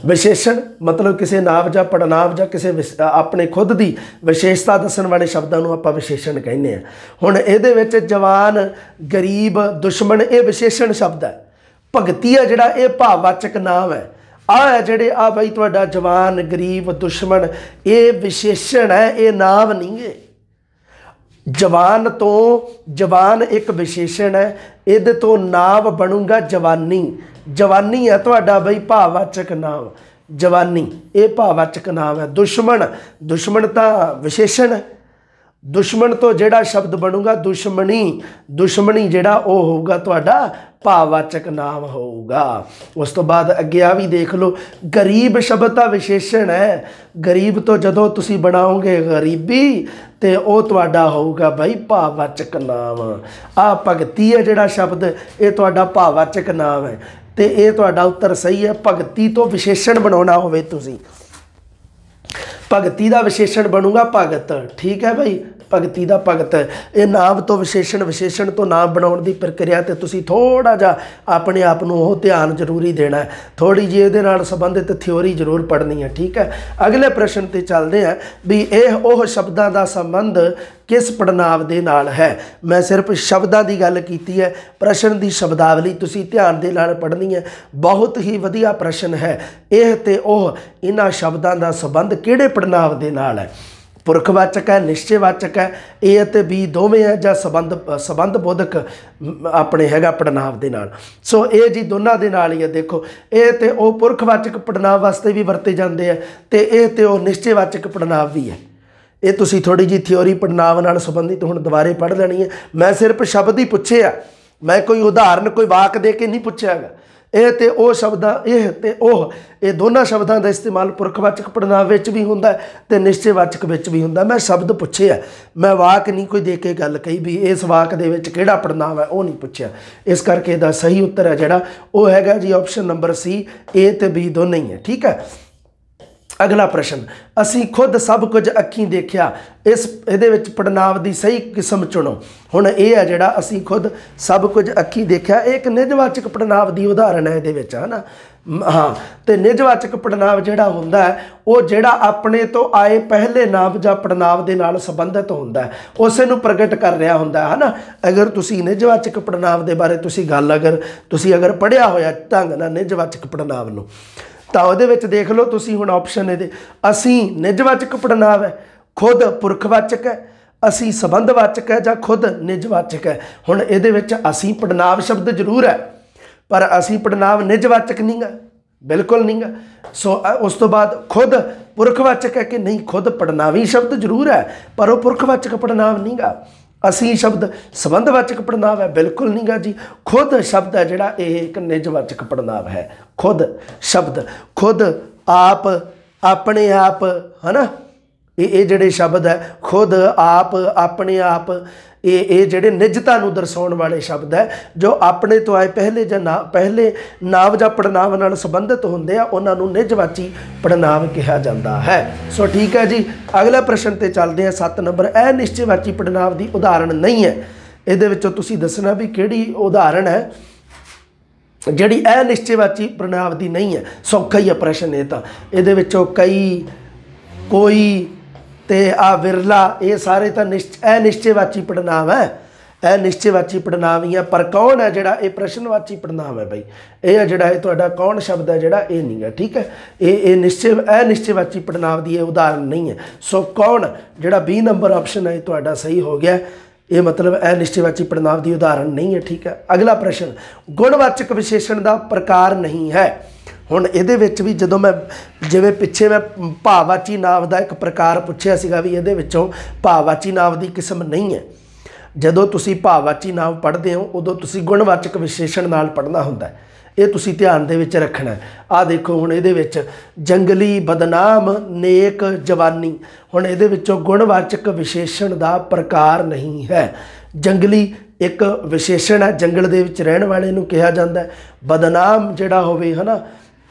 ਵਿਸ਼ੇਸ਼ਣ ਮਤਲਬ ਕਿਸੇ ਨਾਮ ਜਾਂ ਪੜਨਾਮ ਜਾਂ ਕਿਸੇ ਆਪਣੇ ਖੁਦ ਦੀ ਵਿਸ਼ੇਸ਼ਤਾ ਦੱਸਣ ਵਾਲੇ ਸ਼ਬਦਾਂ ਨੂੰ ਆਪਾਂ ਵਿਸ਼ੇਸ਼ਣ ਕਹਿੰਦੇ ਹਾਂ। ਹੁਣ ਇਹਦੇ ਵਿੱਚ ਜਵਾਨ, ਗਰੀਬ, ਦੁਸ਼ਮਣ ਇਹ ਵਿਸ਼ੇਸ਼ਣ ਸ਼ਬਦ ਹੈ। ਭਗਤੀ ਹੈ ਜਿਹੜਾ ਇਹ ਭਾਵਵਾਚਕ ਨਾਮ ਹੈ। ਆਹ ਹੈ ਜਿਹੜੇ ਆ ਬਈ ਤੁਹਾਡਾ ਜਵਾਨ, ਗਰੀਬ, ਦੁਸ਼ਮਣ ਇਹ ਵਿਸ਼ੇਸ਼ਣ ਹੈ, ਇਹ ਨਾਮ ਨਹੀਂ ਹੈ। ਜਵਾਨ ਇੱਕ ਵਿਸ਼ੇਸ਼ਣ ਹੈ, ਇਹਦੇ ਤੋਂ ਨਾਮ ਬਣੂਗਾ ਜਵਾਨੀ। ਜਵਾਨੀ ਹੈ ਤੁਹਾਡਾ ਬਈ ਭਾਵਵਾਚਕ ਨਾਮ। ਜਵਾਨੀ ਇਹ ਭਾਵਵਾਚਕ ਨਾਮ ਹੈ। ਦੁਸ਼ਮਣ ਤਾਂ ਵਿਸ਼ੇਸ਼ਣ ਹੈ। ਦੁਸ਼ਮਣ ਤੋਂ ਜਿਹੜਾ ਸ਼ਬਦ ਬਣੂਗਾ ਦੁਸ਼ਮਣੀ ਜਿਹੜਾ ਉਹ ਹੋਊਗਾ ਤੁਹਾਡਾ ਭਾਵਵਾਚਕ ਨਾਮ ਹੋਊਗਾ। ਉਸ ਤੋਂ ਬਾਅਦ ਅੱਗੇ ਆ ਵੀ ਦੇਖ ਲਓ, ਗਰੀਬ ਸ਼ਬਦ ਤਾਂ ਵਿਸ਼ੇਸ਼ਣ ਹੈ। ਗਰੀਬ ਤੋਂ ਜਦੋਂ ਤੁਸੀਂ ਬਣਾਓਗੇ ਗਰੀਬੀ ਤੇ ਉਹ ਤੁਹਾਡਾ ਹੋਊਗਾ ਬਾਈ ਭਾਵਵਾਚਕ ਨਾਮ। ਆਹ ਭਗਤੀ ਹੈ ਜਿਹੜਾ ਸ਼ਬਦ ਇਹ ਤੁਹਾਡਾ ਭਾਵਵਾਚਕ ਨਾਮ ਹੈ। ਤੇ ਇਹ ਤੁਹਾਡਾ ਉੱਤਰ ਸਹੀ ਹੈ। ਭਗਤੀ ਤੋਂ ਵਿਸ਼ੇਸ਼ਣ ਬਣਾਉਣਾ ਹੋਵੇ ਤੁਸੀਂ, ਭਗਤੀ ਦਾ ਵਿਸ਼ੇਸ਼ਣ ਬਣੂਗਾ ਭਗਤ। ਠੀਕ ਹੈ ਭਾਈ, ਭਗਤੀ ਦਾ ਭਗਤ। ਇਹ ਨਾਮ ਤੋਂ ਵਿਸ਼ੇਸ਼ਣ ਤੋਂ ਨਾਮ ਬਣਾਉਣ ਦੀ ਪ੍ਰਕਿਰਿਆ ਤੇ ਤੁਸੀਂ ਥੋੜਾ ਜਿਹਾ ਆਪਣੇ ਆਪ ਨੂੰ ਉਹ ਧਿਆਨ ਜ਼ਰੂਰੀ ਦੇਣਾ ਹੈ। ਥੋੜੀ ਜਿਹੀ ਇਹਦੇ ਨਾਲ ਸੰਬੰਧਿਤ ਥਿਉਰੀ ਜ਼ਰੂਰ ਪੜ੍ਹਨੀ ਹੈ। ਠੀਕ ਹੈ, ਅਗਲੇ ਪ੍ਰਸ਼ਨ ਤੇ ਚੱਲਦੇ ਹਾਂ ਵੀ ਇਹ ਉਹ ਸ਼ਬਦਾਂ ਦਾ ਸੰਬੰਧ ਕਿਸ ਪੜਨਾਂਵ ਦੇ ਨਾਲ ਹੈ। ਮੈਂ ਸਿਰਫ ਸ਼ਬਦਾਂ ਦੀ ਗੱਲ ਕੀਤੀ ਹੈ। ਪ੍ਰਸ਼ਨ ਦੀ ਸ਼ਬਦਾਵਲੀ ਤੁਸੀਂ ਧਿਆਨ ਦੇ ਨਾਲ ਪੜ੍ਹਨੀ ਹੈ। ਬਹੁਤ ਹੀ ਵਧੀਆ ਪ੍ਰਸ਼ਨ ਹੈ ਇਹ। ਤੇ ਉਹ ਇਹਨਾਂ ਸ਼ਬਦਾਂ ਦਾ ਸੰਬੰਧ ਕਿਹੜੇ ਪੜਨਾਂਵ ਦੇ ਨਾਲ ਹੈ। ਪੁਰਖਵਾਚਕ ਹੈ, ਨਿਸ਼ਚੈਵਾਚਕ ਹੈ, ਏ ਅਤੇ ਬੀ ਦੋਵੇਂ ਹੈ, ਜਾਂ ਸੰਬੰਧ ਬੋਧਕ ਆਪਣੇ ਹੈਗਾ ਪੜਨਾਂਵ ਦੇ ਨਾਲ। ਸੋ ਇਹ ਜੀ ਦੋਨਾਂ ਦੇ ਨਾਲ ਹੀ ਹੈ। ਦੇਖੋ ਇਹ ਤੇ ਉਹ ਪੁਰਖਵਾਚਕ ਪੜਨਾਂਵ ਵਾਸਤੇ ਵੀ ਵਰਤੇ ਜਾਂਦੇ ਆ ਤੇ ਇਹ ਤੇ ਉਹ ਨਿਸ਼ਚੈਵਾਚਕ ਪੜਨਾਂਵ ਵੀ ਹੈ। ਇਹ ਤੁਸੀਂ ਥੋੜੀ ਜਿਹੀ ਥਿਉਰੀ ਪੜਨਾਂਵ ਨਾਲ ਸੰਬੰਧਿਤ ਹੁਣ ਦੁਬਾਰੇ ਪੜ੍ਹ ਲੈਣੀ ਹੈ। ਮੈਂ ਸਿਰਫ ਸ਼ਬਦ ਹੀ ਪੁੱਛੇ ਆ, ਮੈਂ ਕੋਈ ਉਦਾਹਰਨ ਕੋਈ ਵਾਕ ਦੇ ਕੇ ਨਹੀਂ ਪੁੱਛਿਆ ਹੈਗਾ। ਇਹ ਤੇ ਉਹ ਸ਼ਬਦਾਂ ਇਹ ਦੋਨਾਂ ਸ਼ਬਦਾਂ ਦਾ ਇਸਤੇਮਾਲ ਪੁਰਖਵਾਚਕ ਪੜਨਾਂਵ ਵਿੱਚ ਵੀ ਹੁੰਦਾ ਤੇ ਨਿਸ਼ਚੈਵਾਚਕ ਵਿੱਚ ਵੀ ਹੁੰਦਾ। ਮੈਂ ਸ਼ਬਦ ਪੁੱਛੇ ਆ, ਮੈਂ ਵਾਕ ਨਹੀਂ ਕੋਈ ਦੇ ਕੇ ਗੱਲ ਕਹੀ ਵੀ ਇਸ ਵਾਕ ਦੇ ਵਿੱਚ ਕਿਹੜਾ ਪੜਨਾਂਵ ਹੈ, ਉਹ ਨਹੀਂ ਪੁੱਛਿਆ। ਇਸ ਕਰਕੇ ਇਹਦਾ ਸਹੀ ਉੱਤਰ ਹੈ ਜਿਹੜਾ ਉਹ ਹੈਗਾ ਜੀ ਆਪਸ਼ਨ ਨੰਬਰ ਸੀ, ਏ ਤੇ ਬੀ ਦੋਨੇ ਹੀ ਹੈ। ਠੀਕ ਹੈ, ਅਗਲਾ ਪ੍ਰਸ਼ਨ, ਅਸੀਂ ਖੁਦ ਸਭ ਕੁਝ ਅੱਖੀਂ ਦੇਖਿਆ। ਇਹਦੇ ਵਿੱਚ ਪੜਨਾਂਵ ਦੀ ਸਹੀ ਕਿਸਮ ਚੁਣੋ। ਹੁਣ ਇਹ ਹੈ ਜਿਹੜਾ ਅਸੀਂ ਖੁਦ ਸਭ ਕੁਝ ਅੱਖੀਂ ਦੇਖਿਆ, ਇਹ ਇੱਕ ਨਿਜਵਾਚਕ ਪੜਨਾਂਵ ਦੀ ਉਦਾਹਰਨ ਹੈ ਇਹਦੇ ਵਿੱਚ, ਹੈ ਨਾ। ਹਾਂ, ਤੇ ਨਿਜਵਾਚਕ ਪੜਨਾਂਵ ਜਿਹੜਾ ਹੁੰਦਾ ਹੈ ਉਹ ਜਿਹੜਾ ਆਪਣੇ ਤੋਂ ਆਏ ਪਹਿਲੇ ਨਾਮ ਜਾਂ ਪੜਨਾਂਵ ਦੇ ਨਾਲ ਸੰਬੰਧਿਤ ਹੁੰਦਾ ਹੈ, ਉਸੇ ਨੂੰ ਪ੍ਰਗਟ ਕਰ ਰਿਹਾ ਹੁੰਦਾ ਹੈ ਨਾ। ਅਗਰ ਤੁਸੀਂ ਨਿਜਵਾਚਕ ਪੜਨਾਂਵ ਦੇ ਬਾਰੇ ਤੁਸੀਂ ਗੱਲ ਅਗਰ ਪੜ੍ਹਿਆ ਹੋਇਆ ਢੰਗ ਨਾਲ ਨਿਜਵਾਚਕ ਪੜਨਾਂਵ ਨੂੰ, ਤਾਂ ਉਹਦੇ ਵਿੱਚ ਦੇਖ ਲਓ ਤੁਸੀਂ ਹੁਣ ਆਪਸ਼ਨ ਇਹਦੇ, ਅਸੀਂ ਨਿਜਵਾਚਕ ਪੜਨਾਂਵ ਹੈ, ਖੁਦ ਪੁਰਖਵਾਚਕ ਹੈ, ਅਸੀਂ ਸੰਬੰਧਵਾਚਕ ਹੈ, ਜਾਂ ਖੁਦ ਨਿਜਵਾਚਕ ਹੈ। ਹੁਣ ਇਹਦੇ ਵਿੱਚ ਅਸੀਂ ਪੜਨਾਂਵ ਸ਼ਬਦ ਜ਼ਰੂਰ ਹੈ ਪਰ ਅਸੀਂ ਪੜਨਾਂਵ ਨਿਜਵਾਚਕ ਨਹੀਂ ਗਾ, ਬਿਲਕੁਲ ਨਹੀਂ ਗਾ। ਸੋ ਉਸ ਤੋਂ ਬਾਅਦ ਖੁਦ ਪੁਰਖਵਾਚਕ ਹੈ ਕਿ ਨਹੀਂ, ਖੁਦ ਪੜਨਾਵੀ ਸ਼ਬਦ ਜ਼ਰੂਰ ਹੈ ਪਰ ਉਹ ਪੁਰਖਵਾਚਕ ਪੜਨਾਂਵ ਨਹੀਂ ਗਾ। ਅਸੀਂ ਸ਼ਬਦ ਸੰਬੰਧਵਾਚਕ ਪੜਨਾਂਵ ਹੈ, ਬਿਲਕੁਲ ਨਹੀਂ ਗਾ ਜੀ। ਖੁਦ ਸ਼ਬਦ ਹੈ ਜਿਹੜਾ ਇਹ ਇੱਕ ਨਿਜਵਾਚਕ ਪੜਨਾਂਵ ਹੈ। ਖੁਦ ਸ਼ਬਦ, ਖੁਦ, ਆਪ, ਆਪਣੇ ਆਪ, ਹੈ ਨਾ। ਇਹ ਜਿਹੜੇ ਸ਼ਬਦ ਹੈ ਖੁਦ, ਆਪ, ਆਪਣੇ ਆਪ, ਇਹ ਜਿਹੜੇ ਨਿਜਤਾ ਨੂੰ ਦਰਸਾਉਣ ਵਾਲੇ ਸ਼ਬਦ ਹੈ ਜੋ ਆਪਣੇ ਤੋਂ ਆਏ ਪਹਿਲੇ ਜਾਂ ਪਹਿਲੇ ਨਾਂਵ ਜਾਂ ਪੜਨਾਂਵ ਨਾਲ ਸੰਬੰਧਿਤ ਹੁੰਦੇ ਆ ਉਹਨਾਂ ਨੂੰ ਨਿਜਵਾਚੀ ਪੜਨਾਂਵ ਕਿਹਾ ਜਾਂਦਾ ਹੈ। ਸੋ ਠੀਕ ਹੈ ਜੀ, ਅਗਲਾ ਪ੍ਰਸ਼ਨ ਤੇ ਚੱਲਦੇ ਆ। 7 ਨੰਬਰ, ਅਨਿਸ਼ਚੈਵਾਚੀ ਪੜਨਾਂਵ ਦੀ ਉਦਾਹਰਣ ਨਹੀਂ ਹੈ। ਇਹਦੇ ਵਿੱਚੋਂ ਤੁਸੀਂ ਦੱਸਣਾ ਵੀ ਕਿਹੜੀ ਉਦਾਹਰਣ ਹੈ ਜਿਹੜੀ ਅਨਿਸ਼ਚੈਵਾਚੀ ਪੜਨਾਂਵ ਦੀ ਨਹੀਂ ਹੈ। ਸੌਖਾ ਹੀ ਆ ਪ੍ਰਸ਼ਨ ਇਹ ਤਾਂ। ਇਹਦੇ ਵਿੱਚੋਂ ਕਈ, ਕੋਈ ਤੇ ਆ ਵਿਰਲਾ, ਇਹ ਸਾਰੇ ਤਾਂ ਅਨਿਸ਼ਚੈਵਾਚੀ ਪੜਨਾਂਵ ਹੈ। ਅਨਿਸ਼ਚੈਵਾਚੀ ਪੜਨਾਂਵ ਹੀ ਆ। ਪਰ ਕੌਣ ਹੈ ਜਿਹੜਾ ਇਹ ਪ੍ਰਸ਼ਨਵਾਚੀ ਪੜਨਾਂਵ ਹੈ ਬਈ, ਇਹ ਹੈ ਜਿਹੜਾ ਇਹ ਤੁਹਾਡਾ ਕੌਣ ਸ਼ਬਦ ਹੈ ਜਿਹੜਾ ਇਹ ਨਹੀਂ ਹੈ। ਠੀਕ ਹੈ, ਇਹ ਅਨਿਸ਼ਚੈਵਾਚੀ ਪੜਨਾਂਵ ਦੀ ਇਹ ਉਦਾਹਰਣ ਨਹੀਂ ਹੈ। ਸੋ ਕੌਣ, ਜਿਹੜਾ 20 ਨੰਬਰ ਆਪਸ਼ਨ ਹੈ ਇਹ ਤੁਹਾਡਾ ਸਹੀ ਹੋ ਗਿਆ। ਇਹ ਮਤਲਬ ਅਨਿਸ਼ਚੈਵਾਚੀ ਪੜਨਾਂਵ ਦੀ ਉਦਾਹਰਣ ਨਹੀਂ ਹੈ। ਠੀਕ ਹੈ, ਅਗਲਾ ਪ੍ਰਸ਼ਨ, ਗੁਣਵਾਚਕ ਵਿਸ਼ੇਸ਼ਣ ਦਾ ਪ੍ਰਕਾਰ ਨਹੀਂ ਹੈ। ਹੁਣ ਇਹਦੇ ਵਿੱਚ ਵੀ ਜਦੋਂ ਮੈਂ ਜਿਵੇਂ ਪਿੱਛੇ ਮੈਂ ਭਾਵਵਾਚੀ ਨਾਂਵ ਦਾ ਇੱਕ ਪ੍ਰਕਾਰ ਪੁੱਛਿਆ ਸੀਗਾ ਵੀ ਇਹਦੇ ਵਿੱਚੋਂ ਭਾਵਵਾਚੀ ਨਾਂਵ ਦੀ ਕਿਸਮ ਨਹੀਂ ਹੈ। ਜਦੋਂ ਤੁਸੀਂ ਭਾਵਵਾਚੀ ਨਾਂਵ ਪੜ੍ਹਦੇ ਹੋ ਉਦੋਂ ਤੁਸੀਂ ਗੁਣਵਾਚਕ ਵਿਸ਼ੇਸ਼ਣ ਨਾਲ ਪੜ੍ਹਨਾ ਹੁੰਦਾ ਹੈ। ਇਹ ਤੁਸੀਂ ਧਿਆਨ ਦੇ ਵਿੱਚ ਰੱਖਣਾ। ਆਹ ਦੇਖੋ ਹੁਣ ਇਹਦੇ ਵਿੱਚ ਜੰਗਲੀ, ਬਦਨਾਮ, ਨੇਕ, ਜਵਾਨੀ। ਹੁਣ ਇਹਦੇ ਵਿੱਚੋਂ ਗੁਣਵਾਚਕ ਵਿਸ਼ੇਸ਼ਣ ਦਾ ਪ੍ਰਕਾਰ ਨਹੀਂ ਹੈ। ਜੰਗਲੀ ਇੱਕ ਵਿਸ਼ੇਸ਼ਣ ਹੈ, ਜੰਗਲ ਦੇ ਵਿੱਚ ਰਹਿਣ ਵਾਲੇ ਨੂੰ ਕਿਹਾ ਜਾਂਦਾ। ਬਦਨਾਮ ਜਿਹੜਾ ਹੋਵੇ ਹੈ ਨਾ,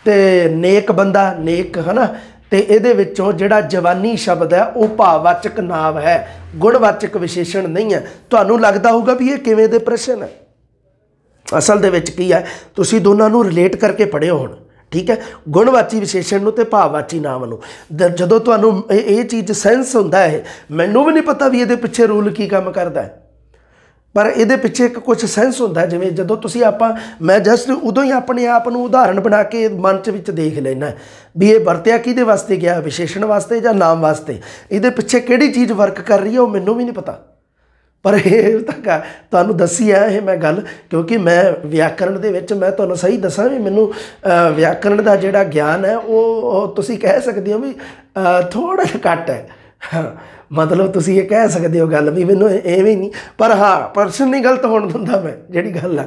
ਤੇ ਨੇਕ ਬੰਦਾ, ਨੇਕ ਹੈ ਨਾ। ਤੇ ਇਹਦੇ ਵਿੱਚੋਂ ਜਿਹੜਾ ਜਵਾਨੀ ਸ਼ਬਦ ਹੈ ਉਹ ਭਾਵਵਾਚਕ ਨਾਂਵ ਹੈ, ਗੁਣਵਾਚਕ ਵਿਸ਼ੇਸ਼ਣ ਨਹੀਂ ਹੈ। ਤੁਹਾਨੂੰ ਲੱਗਦਾ ਹੋਊਗਾ ਵੀ ਇਹ ਕਿਵੇਂ ਦੇ ਪ੍ਰਸ਼ਨ ਹੈ। ਅਸਲ ਦੇ ਵਿੱਚ ਕੀ ਹੈ, ਤੁਸੀਂ ਦੋਨਾਂ ਨੂੰ ਰਿਲੇਟ ਕਰਕੇ ਪੜ੍ਹਿਓ ਹੁਣ। ਠੀਕ ਹੈ, ਗੁਣਵਾਚੀ ਵਿਸ਼ੇਸ਼ਣ ਨੂੰ ਤੇ ਭਾਵਵਾਚੀ ਨਾਂਵ ਨੂੰ। ਜਦੋਂ ਤੁਹਾਨੂੰ ਇਹ ਚੀਜ਼ ਸੈਂਸ ਹੁੰਦਾ ਹੈ, ਮੈਨੂੰ ਵੀ ਨਹੀਂ ਪਤਾ ਵੀ ਇਹਦੇ ਪਿੱਛੇ ਰੂਲ ਕੀ ਕੰਮ ਕਰਦਾ ਹੈ, ਪਰ ਇਹਦੇ ਪਿੱਛੇ ਇੱਕ ਕੁਛ ਸੈਂਸ ਹੁੰਦਾ। ਜਿਵੇਂ ਜਦੋਂ ਤੁਸੀਂ ਮੈਂ ਜਸਟ ਉਦੋਂ ਹੀ ਆਪਣੇ ਆਪ ਨੂੰ ਉਦਾਹਰਣ ਬਣਾ ਕੇ ਮਨ 'ਚ ਵਿੱਚ ਦੇਖ ਲੈਣਾ ਵੀ ਇਹ ਵਰਤਿਆ ਕਿਹਦੇ ਵਾਸਤੇ ਗਿਆ, ਵਿਸ਼ੇਸ਼ਣ ਵਾਸਤੇ ਜਾਂ ਨਾਮ ਵਾਸਤੇ। ਇਹਦੇ ਪਿੱਛੇ ਕਿਹੜੀ ਚੀਜ਼ ਵਰਕ ਕਰ ਰਹੀ ਹੈ ਉਹ ਮੈਨੂੰ ਵੀ ਨਹੀਂ ਪਤਾ, ਪਰ ਇਹ ਤਾਂ ਤੁਹਾਨੂੰ ਦੱਸੀ ਹੈ ਇਹ ਮੈਂ ਗੱਲ, ਕਿਉਂਕਿ ਮੈਂ ਵਿਆਕਰਣ ਦੇ ਵਿੱਚ ਮੈਂ ਤੁਹਾਨੂੰ ਸਹੀ ਦੱਸਾਂ ਵੀ ਮੈਨੂੰ ਵਿਆਕਰਣ ਦਾ ਜਿਹੜਾ ਗਿਆਨ ਹੈ ਉਹ ਤੁਸੀਂ ਕਹਿ ਸਕਦੇ ਹੋ ਵੀ ਥੋੜ੍ਹਾ ਜਿਹਾ ਘੱਟ ਹੈ। ਮਤਲਬ ਤੁਸੀਂ ਇਹ ਕਹਿ ਸਕਦੇ ਹੋ ਗੱਲ ਵੀ ਮੈਨੂੰ ਐਵੇਂ ਨਹੀਂ, ਪਰ ਹਾਂ ਪਰਸਨ ਨਹੀਂ ਗਲਤ ਹੋਣ ਦਿੰਦਾ ਮੈਂ। ਜਿਹੜੀ ਗੱਲ ਆ,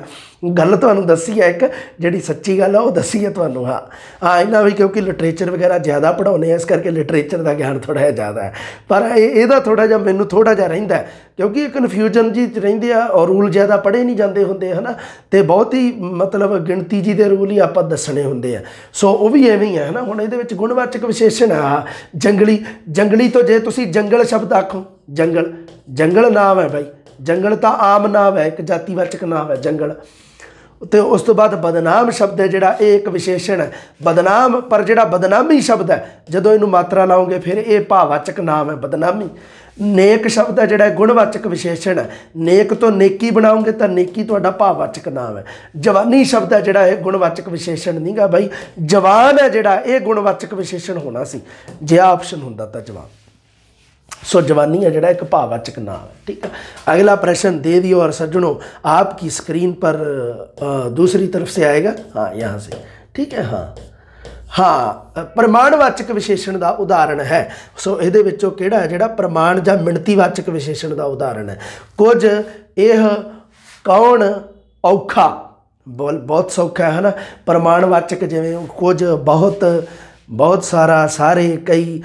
ਗੱਲ ਤੁਹਾਨੂੰ ਦੱਸੀ ਹੈ, ਇੱਕ ਜਿਹੜੀ ਸੱਚੀ ਗੱਲ ਆ ਉਹ ਦੱਸੀ ਹੈ ਤੁਹਾਨੂੰ। ਹਾਂ ਇਹਨਾਂ ਵੀ ਕਿਉਂਕਿ ਲਿਟਰੇਚਰ ਵਗੈਰਾ ਜ਼ਿਆਦਾ ਪੜ੍ਹਾਉਂਦੇ ਆ, ਇਸ ਕਰਕੇ ਲਿਟਰੇਚਰ ਦਾ ਗਿਆਨ ਥੋੜ੍ਹਾ ਜਿਹਾ ਜ਼ਿਆਦਾ ਹੈ। ਪਰ ਇਹਦਾ ਥੋੜ੍ਹਾ ਜਿਹਾ ਮੈਨੂੰ ਥੋੜ੍ਹਾ ਜਿਹਾ ਰਹਿੰਦਾ, ਕਿਉਂਕਿ ਇਹ ਕਨਫਿਊਜ਼ਨ ਜੀ ਰਹਿੰਦੀ ਆ ਔਰ ਰੂਲ ਜ਼ਿਆਦਾ ਪੜ੍ਹੇ ਨਹੀਂ ਜਾਂਦੇ ਹੁੰਦੇ ਹੈ ਨਾ, ਅਤੇ ਬਹੁਤ ਹੀ ਮਤਲਬ ਗਿਣਤੀ ਜੀ ਦੇ ਰੂਲ ਹੀ ਆਪਾਂ ਦੱਸਣੇ ਹੁੰਦੇ ਆ। ਸੋ ਉਹ ਵੀ ਐਵੇਂ ਹੀ ਹੈ ਨਾ। ਹੁਣ ਇਹਦੇ ਵਿੱਚ ਗੁਣਵਾਚਕ ਵਿਸ਼ੇਸ਼ਣ ਆ ਜੰਗਲੀ। ਜੰਗਲੀ ਤੋਂ ਜੇ ਤੁਸੀਂ ਜੰਗਲ ਸ਼ਬਦ ਆਖੋ, ਜੰਗਲ, ਜੰਗਲ ਨਾਮ ਹੈ ਬਾਈ। ਜੰਗਲ ਤਾਂ ਆਮ ਨਾਮ ਹੈ, ਇੱਕ ਜਾਤੀਵਾਚਕ ਨਾਮ ਹੈ ਜੰਗਲ। ਅਤੇ ਉਸ ਤੋਂ ਬਾਅਦ ਬਦਨਾਮ ਸ਼ਬਦ ਹੈ ਜਿਹੜਾ, ਇਹ ਇੱਕ ਵਿਸ਼ੇਸ਼ਣ ਹੈ ਬਦਨਾਮ। ਪਰ ਜਿਹੜਾ ਬਦਨਾਮੀ ਸ਼ਬਦ ਹੈ ਜਦੋਂ ਇਹਨੂੰ ਮਾਤਰਾ ਲਾਓਗੇ ਫਿਰ ਇਹ ਭਾਵਵਾਚਕ ਨਾਮ ਹੈ ਬਦਨਾਮੀ। ਨੇਕ ਸ਼ਬਦ ਹੈ ਜਿਹੜਾ ਗੁਣਵਾਚਕ ਵਿਸ਼ੇਸ਼ਣ ਹੈ। ਨੇਕ ਤੋਂ ਨੇਕੀ ਬਣਾਓਗੇ ਤਾਂ ਨੇਕੀ ਤੁਹਾਡਾ ਭਾਵਵਾਚਕ ਨਾਮ ਹੈ। ਜਵਾਨੀ ਸ਼ਬਦ ਹੈ ਜਿਹੜਾ ਇਹ ਗੁਣਵਾਚਕ ਵਿਸ਼ੇਸ਼ਣ ਨਹੀਂ ਗਾ ਬਾਈ। ਜਵਾਨ ਹੈ ਜਿਹੜਾ ਇਹ ਗੁਣਵਾਚਕ ਵਿਸ਼ੇਸ਼ਣ ਹੋਣਾ ਸੀ ਜੇ ਆ ਆਪਸ਼ਨ ਹੁੰਦਾ ਤਾਂ ਜਵਾਨ। सो जवानी है जड़ा एक भाववाचक नाम है। ठीक है, अगला प्रश्न दे दियो और सज्जनों आपकी स्क्रीन पर दूसरी तरफ से आएगा। हाँ यहाँ से, ठीक है। हाँ हाँ, प्रमाणवाचक विशेषण का उदाहरण है। सो ये किहड़ा है जिहड़ा प्रमाण जां मिणतीवाचक विशेषण का उदाहरण है। कुछ यह कौन औखा, बहुत सौखा है ना। प्रमाणवाचक जिवें कुछ, बहुत, बहुत सारा, सारे, कई,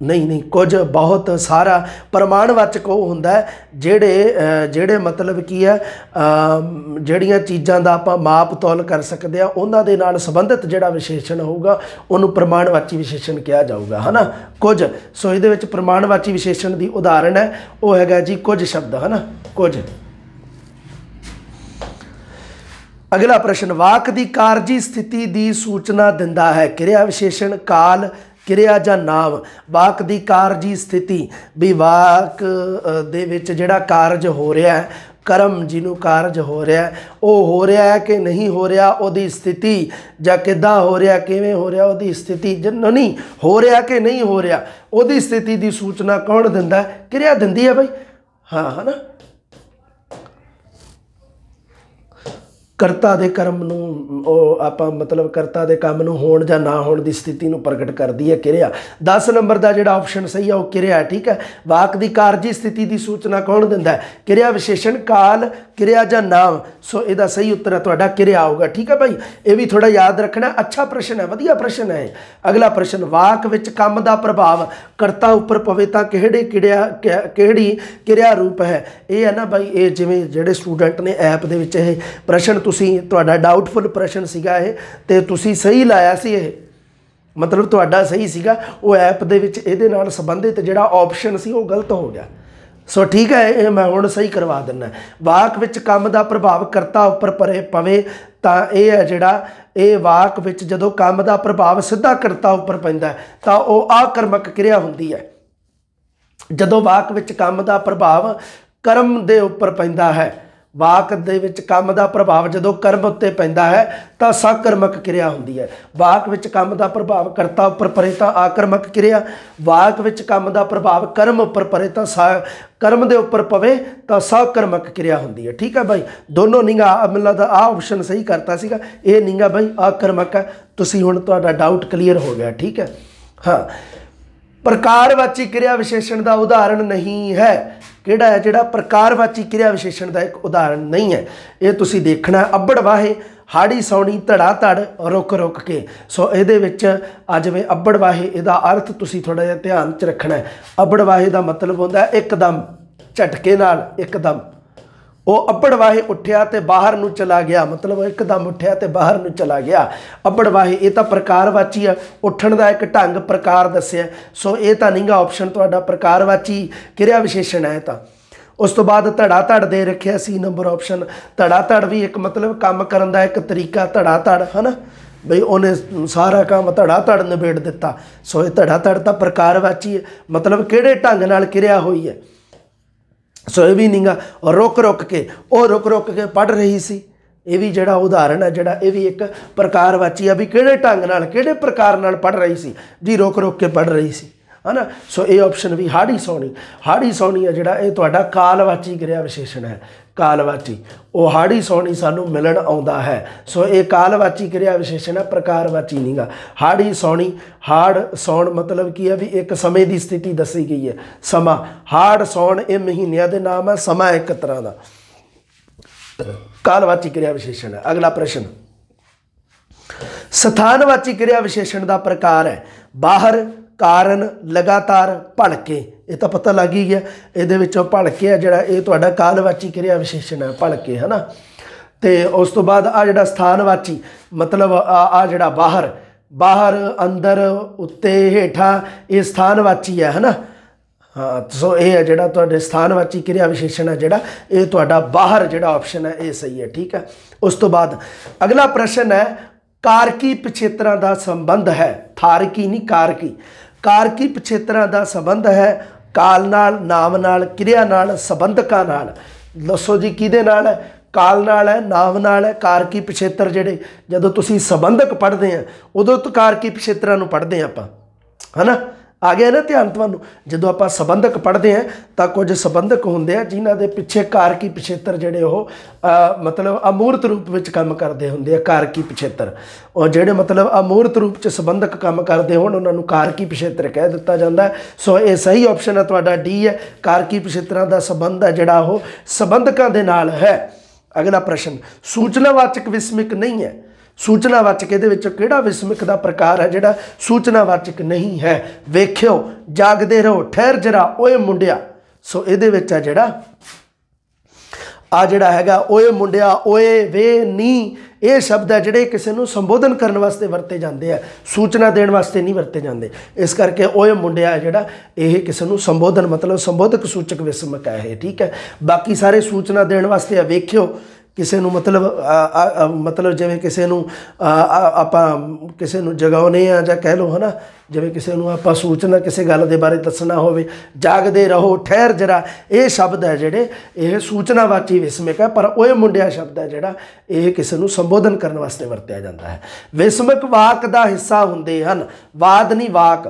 नहीं कुछ, बहुत, सारा। प्रमाणवाचक वो हुंदा है जेड़े मतलब की है जिहड़ियां चीज़ां दा आपां माप तौल कर सकते हैं उन्हां दे नाल संबंधित जिहड़ा विशेषण होगा उन्होंने प्रमाणवाची विशेषण कहा जाऊगा, है ना। कुछ, सो इहदे विच प्रमाणवाची विशेषण की उदाहरण है वो हैगा जी कुछ शब्द, है ना, कुछ। अगला प्रश्न, वाक की कारजी स्थिति की सूचना दिंदा है। क्रिया विशेषण, काल, क्रिया जां नाम। वाक की कारजी स्थिति भी वाक दे विच जिहड़ा कारज हो रहा है, कर्म जिन्हों कारज हो रहा है वो हो रहा है कि नहीं हो रहा, उहदी स्थिति जां किद्दां हो रहा, किवें हो रहा, उहदी स्थिति नहीं हो रहा कि नहीं हो रहा, उहदी स्थिति की सूचना कौन दिंदा है? क्रिया दिंदी है बई। हाँ, है ना। ਕਰਤਾ ਦੇ ਕਰਮ ਨੂੰ ਉਹ ਆਪਾਂ ਮਤਲਬ ਕਰਤਾ ਦੇ ਕੰਮ ਨੂੰ ਹੋਣ ਜਾਂ ਨਾ ਹੋਣ ਦੀ ਸਥਿਤੀ ਨੂੰ ਪ੍ਰਗਟ ਕਰਦੀ ਹੈ ਕਿਰਿਆ। 10 ਨੰਬਰ ਦਾ ਜਿਹੜਾ ਆਪਸ਼ਨ ਸਹੀ ਆ ਉਹ ਕਿਰਿਆ ਹੈ। ਠੀਕ ਹੈ, ਵਾਕ ਦੀ ਕਾਰਜੀ ਸਥਿਤੀ ਦੀ ਸੂਚਨਾ ਕੌਣ ਦਿੰਦਾ ਹੈ? ਕਿਰਿਆ ਵਿਸ਼ੇਸ਼ਣ, ਕਾਲ, ਕਿਰਿਆ ਜਾਂ ਨਾਮ। ਸੋ ਇਹਦਾ ਸਹੀ ਉੱਤਰ ਹੈ ਤੁਹਾਡਾ ਕਿਰਿਆ ਆਊਗਾ। ਠੀਕ ਹੈ ਭਾਈ, ਇਹ ਵੀ ਥੋੜਾ ਯਾਦ ਰੱਖਣਾ। ਅੱਛਾ ਪ੍ਰਸ਼ਨ ਹੈ, ਵਧੀਆ ਪ੍ਰਸ਼ਨ ਹੈ। ਅਗਲਾ ਪ੍ਰਸ਼ਨ, ਵਾਕ ਵਿੱਚ ਕੰਮ ਦਾ ਪ੍ਰਭਾਵ ਕਰਤਾ ਉੱਪਰ ਪਵੇ ਤਾਂ ਕਿਹੜੀ ਕਿਰਿਆ ਰੂਪ ਹੈ? ਇਹ ਹੈ ਨਾ ਭਾਈ, ਇਹ ਜਿਵੇਂ ਜਿਹੜੇ ਸਟੂਡੈਂਟ ਨੇ ਐਪ ਦੇ ਵਿੱਚ ਇਹ ਪ੍ਰਸ਼ਨ ਤੁਸੀਂ ਤੁਹਾਡਾ ਡਾਊਟਫੁਲ ਪ੍ਰਸ਼ਨ ਸੀਗਾ ਇਹ, ਤੇ ਤੁਸੀਂ ਸਹੀ ਲਾਇਆ ਸੀ। ਇਹ ਮਤਲਬ ਤੁਹਾਡਾ ਸਹੀ ਸੀਗਾ, ਉਹ ਐਪ ਦੇ ਵਿੱਚ ਇਹਦੇ ਨਾਲ ਸੰਬੰਧਿਤ ਜਿਹੜਾ ਆਪਸ਼ਨ ਸੀ ਉਹ ਗਲਤ ਹੋ ਗਿਆ। ਸੋ ਠੀਕ ਹੈ, ਇਹ ਮੈਂ ਹੁਣ ਸਹੀ ਕਰਵਾ ਦਿੰਦਾ। ਵਾਕ ਵਿੱਚ ਕੰਮ ਦਾ ਪ੍ਰਭਾਵ ਕਰਤਾ ਉੱਪਰ ਪਵੇ ਤਾਂ ਇਹ ਹੈ ਜਿਹੜਾ ਇਹ ਵਾਕ ਵਿੱਚ ਜਦੋਂ ਕੰਮ ਦਾ ਪ੍ਰਭਾਵ ਸਿੱਧਾ ਕਰਤਾ ਉੱਪਰ ਪੈਂਦਾ ਤਾਂ ਉਹ ਆਕਰਮਕ ਕਿਰਿਆ ਹੁੰਦੀ ਹੈ। ਜਦੋਂ ਵਾਕ ਵਿੱਚ ਕੰਮ ਦਾ ਪ੍ਰਭਾਵ ਕਰਮ ਦੇ ਉੱਪਰ ਪੈਂਦਾ ਹੈ, ਵਾਕ ਦੇ ਵਿੱਚ ਕੰਮ ਦਾ ਪ੍ਰਭਾਵ ਜਦੋਂ ਕਰਮ ਉੱਤੇ ਪੈਂਦਾ ਹੈ ਤਾਂ ਸਾਕਰਮਕ ਕਿਰਿਆ ਹੁੰਦੀ ਹੈ। ਵਾਕ ਵਿੱਚ ਕੰਮ ਦਾ ਪ੍ਰਭਾਵ ਕਰਤਾ ਉੱਪਰ ਪਰੇ ਤਾਂ ਆਕਰਮਕ ਕਿਰਿਆ, ਵਾਕ ਵਿੱਚ ਕੰਮ ਦਾ ਪ੍ਰਭਾਵ ਕਰਮ ਉੱਪਰ ਪਰੇ ਤਾਂ ਕਰਮ ਦੇ ਉੱਪਰ ਪਵੇ ਤਾਂ ਸਾਕਰਮਕ ਕਿਰਿਆ ਹੁੰਦੀ ਹੈ। ਠੀਕ ਹੈ ਭਾਈ, ਦੋਨੋਂ ਨਿੰਗਾ ਮਤਲਬ ਦਾ ਆਹ ਆਪਸ਼ਨ ਸਹੀ ਕਰਤਾ ਸੀਗਾ, ਇਹ ਨਿੰਗਾ ਭਾਈ ਆਕਰਮਕ ਹੈ। ਤੁਸੀਂ ਹੁਣ ਤੁਹਾਡਾ ਡਾਊਟ ਕਲੀਅਰ ਹੋ ਗਿਆ। ਠੀਕ ਹੈ, ਹਾਂ। ਪ੍ਰਕਾਰਵਾਚੀ ਕਿਰਿਆ ਵਿਸ਼ੇਸ਼ਣ ਦਾ ਉਦਾਹਰਣ ਨਹੀਂ ਹੈ। ਕਿਹੜਾ ਹੈ ਜਿਹੜਾ ਪ੍ਰਕਾਰਵਾਚੀ ਕਿਰਿਆ ਵਿਸ਼ੇਸ਼ਣ ਦਾ ਇੱਕ ਉਦਾਹਰਣ ਨਹੀਂ ਹੈ? ਇਹ ਤੁਸੀਂ ਦੇਖਣਾ। ਅੱਬੜ ਵਾਹੇ, ਹਾੜੀ ਸੌਣੀ, ਧੜਾ ਧੜ, ਰੁਕ ਰੁਕ ਕੇ। ਸੋ ਇਹਦੇ ਵਿੱਚ ਆ ਜਿਵੇਂ ਅੱਬੜ ਵਾਹੇ, ਇਹਦਾ ਅਰਥ ਤੁਸੀਂ ਥੋੜ੍ਹਾ ਜਿਹਾ ਧਿਆਨ 'ਚ ਰੱਖਣਾ ਹੈ। ਅੱਬੜ ਵਾਹੇ ਦਾ ਮਤਲਬ ਹੁੰਦਾ ਇੱਕਦਮ, ਝਟਕੇ ਨਾਲ, ਇੱਕਦਮ। ਉਹ ਅੱਬੜ ਵਾਹੇ ਉੱਠਿਆ ਤੇ ਬਾਹਰ ਨੂੰ ਚਲਾ ਗਿਆ, ਮਤਲਬ ਇੱਕਦਮ ਉੱਠਿਆ ਤੇ ਬਾਹਰ ਨੂੰ ਚਲਾ ਗਿਆ। ਅੱਬੜ ਵਾਹੇ ਇਹ ਤਾਂ ਪ੍ਰਕਾਰਵਾਚੀ ਆ, ਉੱਠਣ ਦਾ ਇੱਕ ਢੰਗ ਪ੍ਰਕਾਰ ਦੱਸਿਆ। ਸੋ ਇਹ ਤਾਂ ਨਹੀਂਗਾ ਆਪਸ਼ਨ ਤੁਹਾਡਾ ਪ੍ਰਕਾਰਵਾਚੀ ਕਿਰਿਆ ਵਿਸ਼ੇਸ਼ਣ ਹੈ। ਤਾਂ ਉਸ ਤੋਂ ਬਾਅਦ ਧੜਾ ਧੜ ਦੇ ਰੱਖਿਆ ਸੀ ਨੰਬਰ ਆਪਸ਼ਨ। ਧੜਾ ਧੜ ਵੀ ਇੱਕ ਮਤਲਬ ਕੰਮ ਕਰਨ ਦਾ ਇੱਕ ਤਰੀਕਾ, ਧੜਾ ਧੜ ਹੈ ਨਾ ਬਈ, ਉਹਨੇ ਸਾਰਾ ਕੰਮ ਧੜਾ ਧੜ ਨਿਬੇੜ ਦਿੱਤਾ। ਸੋ ਇਹ ਧੜਾ ਧੜ ਤਾਂ ਪ੍ਰਕਾਰਵਾਚੀ ਹੈ, ਮਤਲਬ ਕਿਹੜੇ ਢੰਗ ਨਾਲ ਕਿਰਿਆ ਹੋਈ ਹੈ। ਸੋ ਇਹ ਵੀ ਨਹੀਂਗਾ। ਰੁਕ ਰੁਕ ਕੇ, ਉਹ ਰੁਕ ਰੁਕ ਕੇ ਪੜ੍ਹ ਰਹੀ ਸੀ, ਇਹ ਵੀ ਜਿਹੜਾ ਉਦਾਹਰਣ ਹੈ ਜਿਹੜਾ ਇਹ ਵੀ ਇੱਕ ਪ੍ਰਕਾਰਵਾਚੀ ਆ ਵੀ ਕਿਹੜੇ ਢੰਗ ਨਾਲ ਕਿਹੜੇ ਪ੍ਰਕਾਰ ਨਾਲ ਪੜ੍ਹ ਰਹੀ ਸੀ ਜੀ, ਰੁਕ ਰੁਕ ਕੇ ਪੜ੍ਹ ਰਹੀ ਸੀ, ਹੈ ਨਾ। ਸੋ ਇਹ ਆਪਸ਼ਨ ਵੀ ਹਾੜੀ ਸੌਣੀ। ਹਾੜੀ ਸੌਣੀ ਹੈ ਜਿਹੜਾ ਇਹ ਤੁਹਾਡਾ ਕਾਲਵਾਚੀ ਕਿਰਿਆ ਵਿਸ਼ੇਸ਼ਣ ਹੈ। ਕਾਲਵਾਚੀ, ਉਹ ਹਾੜੀ ਸੌਣੀ ਸਾਨੂੰ ਮਿਲਣ ਆਉਂਦਾ ਹੈ। ਸੋ ਇਹ ਕਾਲਵਾਚੀ ਕਿਰਿਆ ਵਿਸ਼ੇਸ਼ਣ ਹੈ, ਪ੍ਰਕਾਰਵਾਚੀ ਨਹੀਂਗਾ। ਹਾੜੀ ਸੌਣੀ, ਹਾੜ ਸੌਣ ਮਤਲਬ ਕੀ ਹੈ ਵੀ ਇੱਕ ਸਮੇਂ ਦੀ ਸਥਿਤੀ ਦੱਸੀ ਗਈ ਹੈ, ਸਮਾਂ। ਹਾੜ ਸੌਣ ਇਹ ਮਹੀਨਿਆਂ ਦੇ ਨਾਮ ਹੈ, ਸਮਾਂ ਇੱਕ ਤਰ੍ਹਾਂ ਦਾ ਕਾਲਵਾਚੀ ਕਿਰਿਆ ਵਿਸ਼ੇਸ਼ਣ ਹੈ। ਅਗਲਾ ਪ੍ਰਸ਼ਨ, ਸਥਾਨਵਾਚੀ ਕਿਰਿਆ ਵਿਸ਼ੇਸ਼ਣ ਦਾ ਪ੍ਰਕਾਰ ਹੈ ਬਾਹਰ, ਕਾਰਨ, ਲਗਾਤਾਰ, ਭਲਕੇ। ਇਹ ਤਾਂ ਪਤਾ ਲੱਗ ਹੀ ਗਿਆ, ਇਹਦੇ ਵਿੱਚੋਂ ਭਲਕੇ ਹੈ ਜਿਹੜਾ ਇਹ ਤੁਹਾਡਾ ਕਾਲਵਾਚੀ ਕਿਰਿਆ ਵਿਸ਼ੇਸ਼ਣ ਹੈ, ਭਲਕੇ, ਹੈ ਨਾ। ਤੇ ਉਸ ਤੋਂ ਬਾਅਦ ਆ ਜਿਹੜਾ ਸਥਾਨਵਾਚੀ ਮਤਲਬ ਆ ਜਿਹੜਾ ਬਾਹਰ, ਬਾਹਰ, ਅੰਦਰ, ਉੱਤੇ, ਹੇਠਾਂ, ਇਹ ਸਥਾਨਵਾਚੀ ਹੈ ਨਾ। ਹਾਂ, ਸੋ ਇਹ ਹੈ ਜਿਹੜਾ ਤੁਹਾਡੇ ਸਥਾਨਵਾਚੀ ਕਿਰਿਆ ਵਿਸ਼ੇਸ਼ਣ ਹੈ ਜਿਹੜਾ ਇਹ ਤੁਹਾਡਾ ਬਾਹਰ ਜਿਹੜਾ ਆਪਸ਼ਨ ਹੈ ਇਹ ਸਹੀ ਹੈ। ਠੀਕ ਹੈ, ਉਸ ਤੋਂ ਬਾਅਦ ਅਗਲਾ ਪ੍ਰਸ਼ਨ ਹੈ ਕਾਰਕੀ ਪਿਛੇਤਰਾਂ ਦਾ ਸੰਬੰਧ ਹੈ। ਥਾਰਕੀ ਨਹੀਂ, ਕਾਰਕੀ। ਕਾਰਕੀ ਪਿਛੇਤਰਾਂ ਦਾ ਸੰਬੰਧ ਹੈ ਕਾਲ ਨਾਲ, ਨਾਮ ਨਾਲ, ਕਿਰਿਆ ਨਾਲ, ਸੰਬੰਧਕਾਂ ਨਾਲ। ਦੱਸੋ ਜੀ ਕਿਹਦੇ ਨਾਲ ਹੈ? ਕਾਲ ਨਾਲ ਹੈ, ਨਾਮ ਨਾਲ ਹੈ। ਕਾਰਕੀ ਪਿਛੇਤਰ ਜਿਹੜੇ ਜਦੋਂ ਤੁਸੀਂ ਸੰਬੰਧਕ ਪੜ੍ਹਦੇ ਆ ਉਦੋਂ ਤੋਂ ਕਾਰਕੀ ਪਿਛੇਤਰਾਂ ਨੂੰ ਪੜ੍ਹਦੇ ਹਾਂ ਆਪਾਂ, ਹੈ ਨਾ। ਆ ਗਿਆ ਨਾ ਧਿਆਨ ਤੁਹਾਨੂੰ? ਜਦੋਂ ਆਪਾਂ ਸੰਬੰਧਕ ਪੜ੍ਹਦੇ ਹਾਂ ਤਾਂ ਕੁਝ ਸੰਬੰਧਕ ਹੁੰਦੇ ਆ ਜਿਨ੍ਹਾਂ ਦੇ ਪਿੱਛੇ ਕਾਰਕੀ ਪਿਛੇਤਰ ਜਿਹੜੇ ਉਹ ਮਤਲਬ ਅਮੂਰਤ ਰੂਪ ਵਿੱਚ ਕੰਮ ਕਰਦੇ ਹੁੰਦੇ ਆ। ਕਾਰਕੀ ਪਿਛੇਤਰ ਉਹ ਜਿਹੜੇ ਮਤਲਬ ਅਮੂਰਤ ਰੂਪ 'ਚ ਸੰਬੰਧਕ ਕੰਮ ਕਰਦੇ ਹੋਣ ਉਹਨਾਂ ਨੂੰ ਕਾਰਕੀ ਪਿਛੇਤਰ ਕਹਿ ਦਿੱਤਾ ਜਾਂਦਾ ਹੈ। ਸੋ ਇਹ ਸਹੀ ਆਪਸ਼ਨ ਹੈ ਤੁਹਾਡਾ ਡੀ ਹੈ। ਕਾਰਕੀ ਪਿਛੇਤਰਾਂ ਦਾ ਸੰਬੰਧ ਹੈ ਜਿਹੜਾ ਉਹ ਸੰਬੰਧਕਾਂ ਦੇ ਨਾਲ ਹੈ। ਅਗਲਾ ਪ੍ਰਸ਼ਨ, ਸੂਚਨਾਵਾਚਕ ਵਿਸਮਿਕ ਨਹੀਂ ਹੈ। ਸੂਚਨਾਵਾਚਕ ਇਹਦੇ ਵਿੱਚੋਂ ਕਿਹੜਾ ਵਿਸਮਿਕ ਦਾ ਪ੍ਰਕਾਰ ਹੈ ਜਿਹੜਾ ਸੂਚਨਾਵਾਚਕ ਨਹੀਂ ਹੈ? ਵੇਖਿਓ, ਜਾਗਦੇ ਰਹੋ, ਠਹਿਰ ਜਰਾ, ਓਏ ਮੁੰਡਿਆ। ਸੋ ਇਹਦੇ ਵਿੱਚ ਆ ਜਿਹੜਾ ਹੈਗਾ ਓਏ ਮੁੰਡਿਆ, ਓਏ, ਵੇ, ਨੀ, ਇਹ ਸ਼ਬਦ ਹੈ ਜਿਹੜੇ ਕਿਸੇ ਨੂੰ ਸੰਬੋਧਨ ਕਰਨ ਵਾਸਤੇ ਵਰਤੇ ਜਾਂਦੇ ਆ, ਸੂਚਨਾ ਦੇਣ ਵਾਸਤੇ ਨਹੀਂ ਵਰਤੇ ਜਾਂਦੇ। ਇਸ ਕਰਕੇ ਓਏ ਮੁੰਡਿਆ ਜਿਹੜਾ ਇਹ ਕਿਸੇ ਨੂੰ ਸੰਬੋਧਨ ਮਤਲਬ ਸੰਬੋਧਕ ਸੂਚਕ ਵਿਸਮਕ ਹੈ ਇਹ। ਠੀਕ ਹੈ, ਬਾਕੀ ਸਾਰੇ ਸੂਚਨਾ ਦੇਣ ਵਾਸਤੇ ਆ। ਵੇਖਿਓ ਕਿਸੇ ਨੂੰ ਮਤਲਬ ਜਿਵੇਂ ਕਿਸੇ ਨੂੰ ਆਪਾਂ ਕਿਸੇ ਨੂੰ ਜਗਾਉਂਦੇ ਹਾਂ ਜਾਂ ਕਹਿ ਲਓ, ਹੈ ਨਾ, ਜਿਵੇਂ ਕਿਸੇ ਨੂੰ ਆਪਾਂ ਸੂਚਨਾ ਕਿਸੇ ਗੱਲ ਦੇ ਬਾਰੇ ਦੱਸਣਾ ਹੋਵੇ। ਜਾਗਦੇ ਰਹੋ, ਠਹਿਰ ਜਰਾ, ਇਹ ਸ਼ਬਦ ਹੈ ਜਿਹੜੇ ਇਹ ਸੂਚਨਾਵਾਚੀ ਵਿਸਮਿਕ ਹੈ। ਪਰ ਓਏ ਮੁੰਡਿਆ ਸ਼ਬਦ ਹੈ ਜਿਹੜਾ ਇਹ ਕਿਸੇ ਨੂੰ ਸੰਬੋਧਨ ਕਰਨ ਵਾਸਤੇ ਵਰਤਿਆ ਜਾਂਦਾ ਹੈ। ਵਿਸਮਿਕ ਵਾਕ ਦਾ ਹਿੱਸਾ ਹੁੰਦੇ ਹਨ, ਵਾਦ ਨਹੀਂ ਵਾਕ।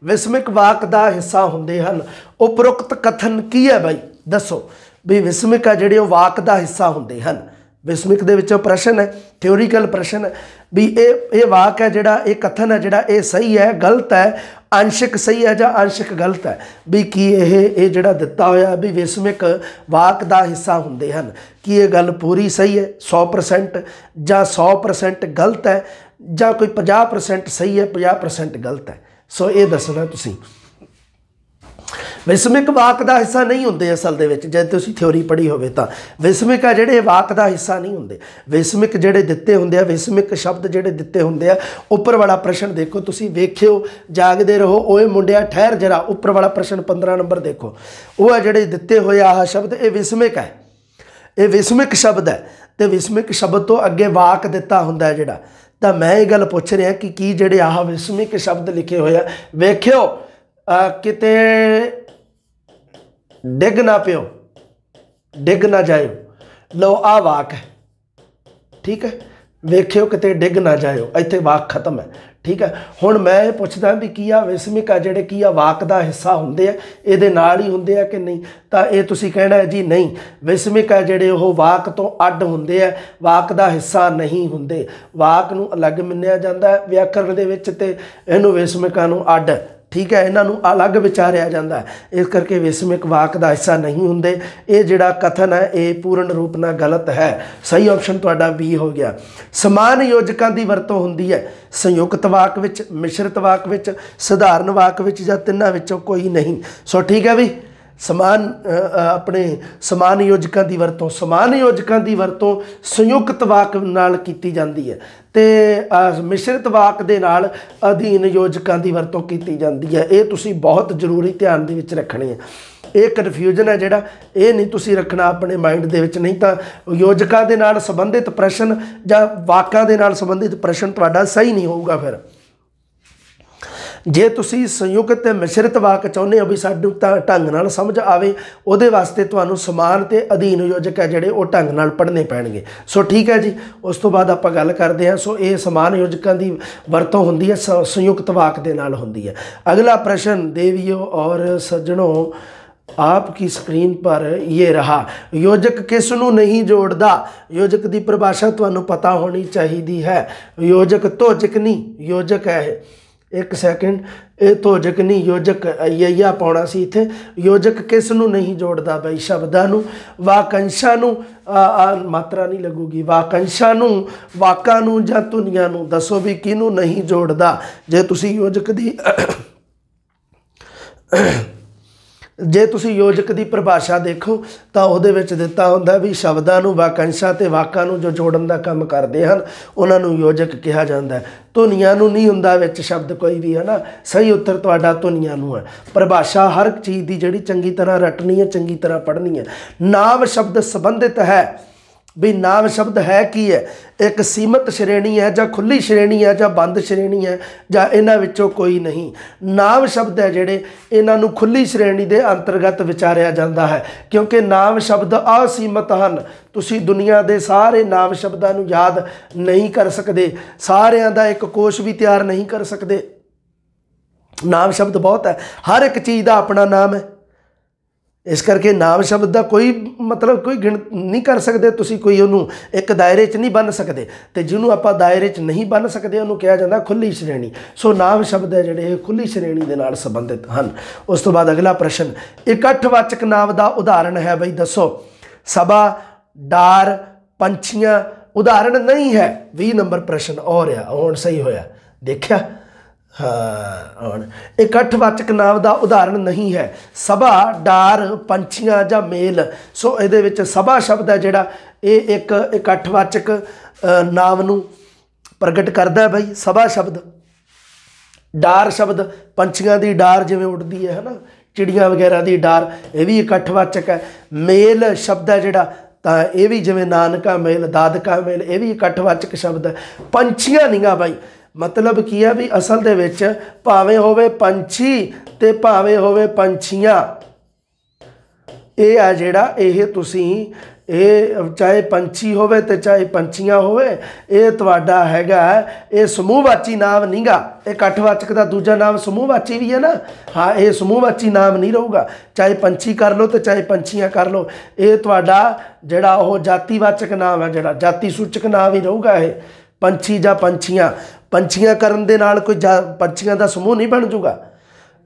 ਵਿਸਮਿਕ ਵਾਕ ਦਾ ਹਿੱਸਾ ਹੁੰਦੇ ਹਨ। ਉਪਰੋਕਤ ਕਥਨ ਕੀ ਹੈ ਬਾਈ? ਦੱਸੋ ਵੀ ਵਿਸਮਿਕ ਆ ਜਿਹੜੇ ਉਹ ਵਾਕ ਦਾ ਹਿੱਸਾ ਹੁੰਦੇ ਹਨ। विस्मिक दे विचों प्रश्न है, थ्योरीकल प्रश्न है भी ये वाक है जिहड़ा, ये कथन है जिहड़ा, ये सही है गलत है, अंशक सही है जां अंशक गलत है, भी की ये जिहड़ा दिता होया भी विस्मिक वाक दा हिस्सा हुंदे हन, कि ये गल पूरी सही है 100% जां 100% गलत है, जां कोई 50% सही है 50% गलत है। सो ये दसना तुसीं। विस्मिक वाक का हिस्सा नहीं होंगे असल दे विच, जे तुसीं थ्योरी पढ़ी होवे तां विस्मिक है जिहड़े वाक का हिस्सा नहीं होंगे। विस्मिक जिहड़े दिते होंदे आ, विस्मिक शब्द जिहड़े दिते होंदे आ, उपर वाला प्रश्न देखो तुसीं, वेखिओ जागदे रहो ओए मुंडिया ठहर जरा, उपर वाला प्रश्न 15 नंबर देखो, वो है जिहड़े दिते होए आह शब्द, ये विस्मिक है, ये विस्मिक शब्द है, तो विस्मिक शब्द तो अगे वाक दिता हुंदा है जिहड़ा। तो मैं ये गल पुछ रहा कि की जिहड़े आह विस्मिक शब्द लिखे हुए आ, वेखिओ किते डिग ना पियो, डिग ना जाओ, लो आ वाक है, ठीक है, वेखियो किते डिग ना जाओ, इत्थे वाक खत्म है, ठीक है। हुण मैं ये पुछदा भी की आ विस्मिक आ जिहड़े की आ वाक का हिस्सा हुंदे आ, इहदे नाल ही हुंदे आ कि नहीं, तो ये तुसीं कहना है जी नहीं, विस्मिक आ जिहड़े ओह वाक तो अड्ड हुंदे आ, वाक का हिस्सा नहीं हुंदे, वाक नूं अलग मन्निया जांदा है व्याकरण दे विच, ते इहनूं विस्मिकां नूं अड्ड, ठीक है, इन्हों अलग विचारिया जाता है, इस करके विस्मिक वाक का हिस्सा नहीं होंगे। ये जिहड़ा कथन है ये पूर्ण रूप नाल गलत है। सही ऑप्शन तुहाडा बी हो गया। समान योजकों की वरतों होंदी है संयुक्त वाक विच, मिश्रित वाक विच, सधारण वाक विच, जां तिन्हां विचों कोई नहीं। सो ठीक है भी, समान अपने समान योजकों की वरतों, समान योजकों की वरतों संयुक्त वाक नाल कीती जाती है, तो मिश्रित वाक दे नाल अधीन योजकों की वरतों की जाती है। ये तुसी बहुत जरूरी ध्यान दे विच रखनी है। ये कन्फ्यूजन है जिहड़ा, ये नहीं तुसी रखना अपने माइंड दे विच, नहीं तो योजकों के नाल संबंधित प्रश्न जां वाकां दे नाल संबंधित प्रश्न तुहाडा सही नहीं होगा। फिर जे तुसी संयुक्त ते मिश्रित वाक चाहुंदे हो भी सानूं ढंग नाल समझ आवे, उहदे वास्ते तुहानूं समान ते अधीन योजक है जिहड़े वो ढंग नाल पढ़ने पैणगे। सो ठीक है जी, उस तो बाद आपां गल करते हैं। सो ये समान योजकों की वरतों होंदी है, संयुक्त वाक दे नाल होंदी है। अगला प्रश्न देवियों और सज्जनों, आपकी स्क्रीन पर ये रहा, योजक किसनूं नहीं जोड़दा। योजक की परिभाषा तुहानूं पता होनी चाहिए है। योजक तोजक नहीं, योजक है, एक सैकेंड, ये तोजक नहीं योजक, यही पाउणा सी इत्थे। योजक किसनूं नहीं जोड़दा बई, शब्दां नूं, वाकंशां नूं, मात्रा नहीं लगूगी, वाकंशां नूं, वाकां नूं जां धुनियां नूं। दसो भी किहनूं नहीं जोड़दा। जे तुसीं योजक दी जे तुसी योजक की परिभाषा देखो तो उहदे विच दिता हुंदा भी शब्दां नूं, वाकंशां ते वाकां नूं जो जोड़न का काम करते हैं उन्हां नूं योजक कहा जाता है। धुनियां नूं नहीं हुंदा विच शब्द कोई भी, है ना। सही उत्तर तुहाडा धुनियां नूं है। परिभाषा हर चीज़ की जिहड़ी चंगी तरह रटनी है, चंगी तरह पढ़नी है। नाम शब्द संबंधित है भी, नाम शब्द है की है, एक सीमित श्रेणी है जां खुली श्रेणी है जां बंद श्रेणी है जां इन्हां विचों कोई नहीं। नाम शब्द है जिहड़े इन्हां नूं खुली श्रेणी के अंतर्गत विचारिया जाता है, क्योंकि नाम शब्द असीमित हैं। तुसी दुनिया के सारे नाम शब्दों नूं याद नहीं कर सकते, सारियां दा एक कोश भी तैयार नहीं कर सकते। नाम शब्द बहुत है, हर एक चीज़ का अपना नाम है, इस करके नाम शब्द का कोई मतलब कोई गिण नहीं कर सकते तुसी, कोई उन्होंने एक दायरे च नहीं बन सकते, तो जिन्होंने आप दायरे च नहीं बन सकते उन्होंने कहा जाता खुली श्रेणी। सो नाम शब्द है जोड़े खुली श्रेणी के नाल संबंधित हैं। उस तो बाद अगला प्रश्न, इकट्ठवाचक नाम का उदाहरण है बई दसो। सभा, डार, पंछियां उदाहरण नहीं है। 20 नंबर प्रश्न और है, हुण सही होया, देखा। हाँ, इकट्ठवाचक नाम का उदाहरण नहीं है। सभा, डार, पंछियां जां मेल। सो इहदे विच सभा शब्द है जिहड़ा ये एक इकट्ठवाचक नाम नूं प्रगट करता है बई, सभा शब्द। डार शब्द पंछियां की डार जिवें उड़दी है ना, चिड़ियां वगैरह की डार, यह भी इकट्ठवाचक है। मेल शब्द है जिहड़ा तो यह भी जिवें नानका मेल, दादका मेल, यह भी इकट्ठवाचक शब्द है। पंछियां नहीं गा बई, मतलब की है भी असल दे विच भावें होवे पंछी ते भावें होवे पंछियां, ये आ जिहड़ा ये तुसीं ਇਹ ਚਾਹੇ ਪੰਛੀ ਹੋਵੇ ਤੇ ਚਾਹੇ ਪੰਛੀਆਂ ਹੋਵੇ, ਇਹ ਤੁਹਾਡਾ ਹੈਗਾ, ਇਹ ਸਮੂਹਵਾਚੀ ਨਾਮ ਨਹੀਂਗਾ। ਇਹ ਇਕੱਠਵਾਚਕ ਦਾ ਦੂਜਾ ਨਾਮ ਸਮੂਹਵਾਚੀ ਵੀ ਹੈ ਨਾ। ਹਾਂ, ਇਹ ਸਮੂਹਵਾਚੀ ਨਾਮ ਨਹੀਂ ਰਹੂਗਾ, ਚਾਹੇ ਪੰਛੀ ਕਰ ਲਓ ਤੇ ਚਾਹੇ ਪੰਛੀਆਂ ਕਰ ਲਓ। ਇਹ ਤੁਹਾਡਾ ਜਿਹੜਾ ਉਹ ਜਾਤੀਵਾਚਕ ਨਾਮ ਹੈ, ਜਿਹੜਾ ਜਾਤੀ ਸੂਚਕ ਨਾਮ ਹੀ ਰਹੂਗਾ। ਇਹ ਪੰਛੀ ਜਾਂ ਪੰਛੀਆਂ, ਪੰਛੀਆਂ ਕਰਨ ਦੇ ਨਾਲ ਕੋਈ ਪੰਛੀਆਂ ਦਾ ਸਮੂਹ ਨਹੀਂ ਬਣ ਜੂਗਾ,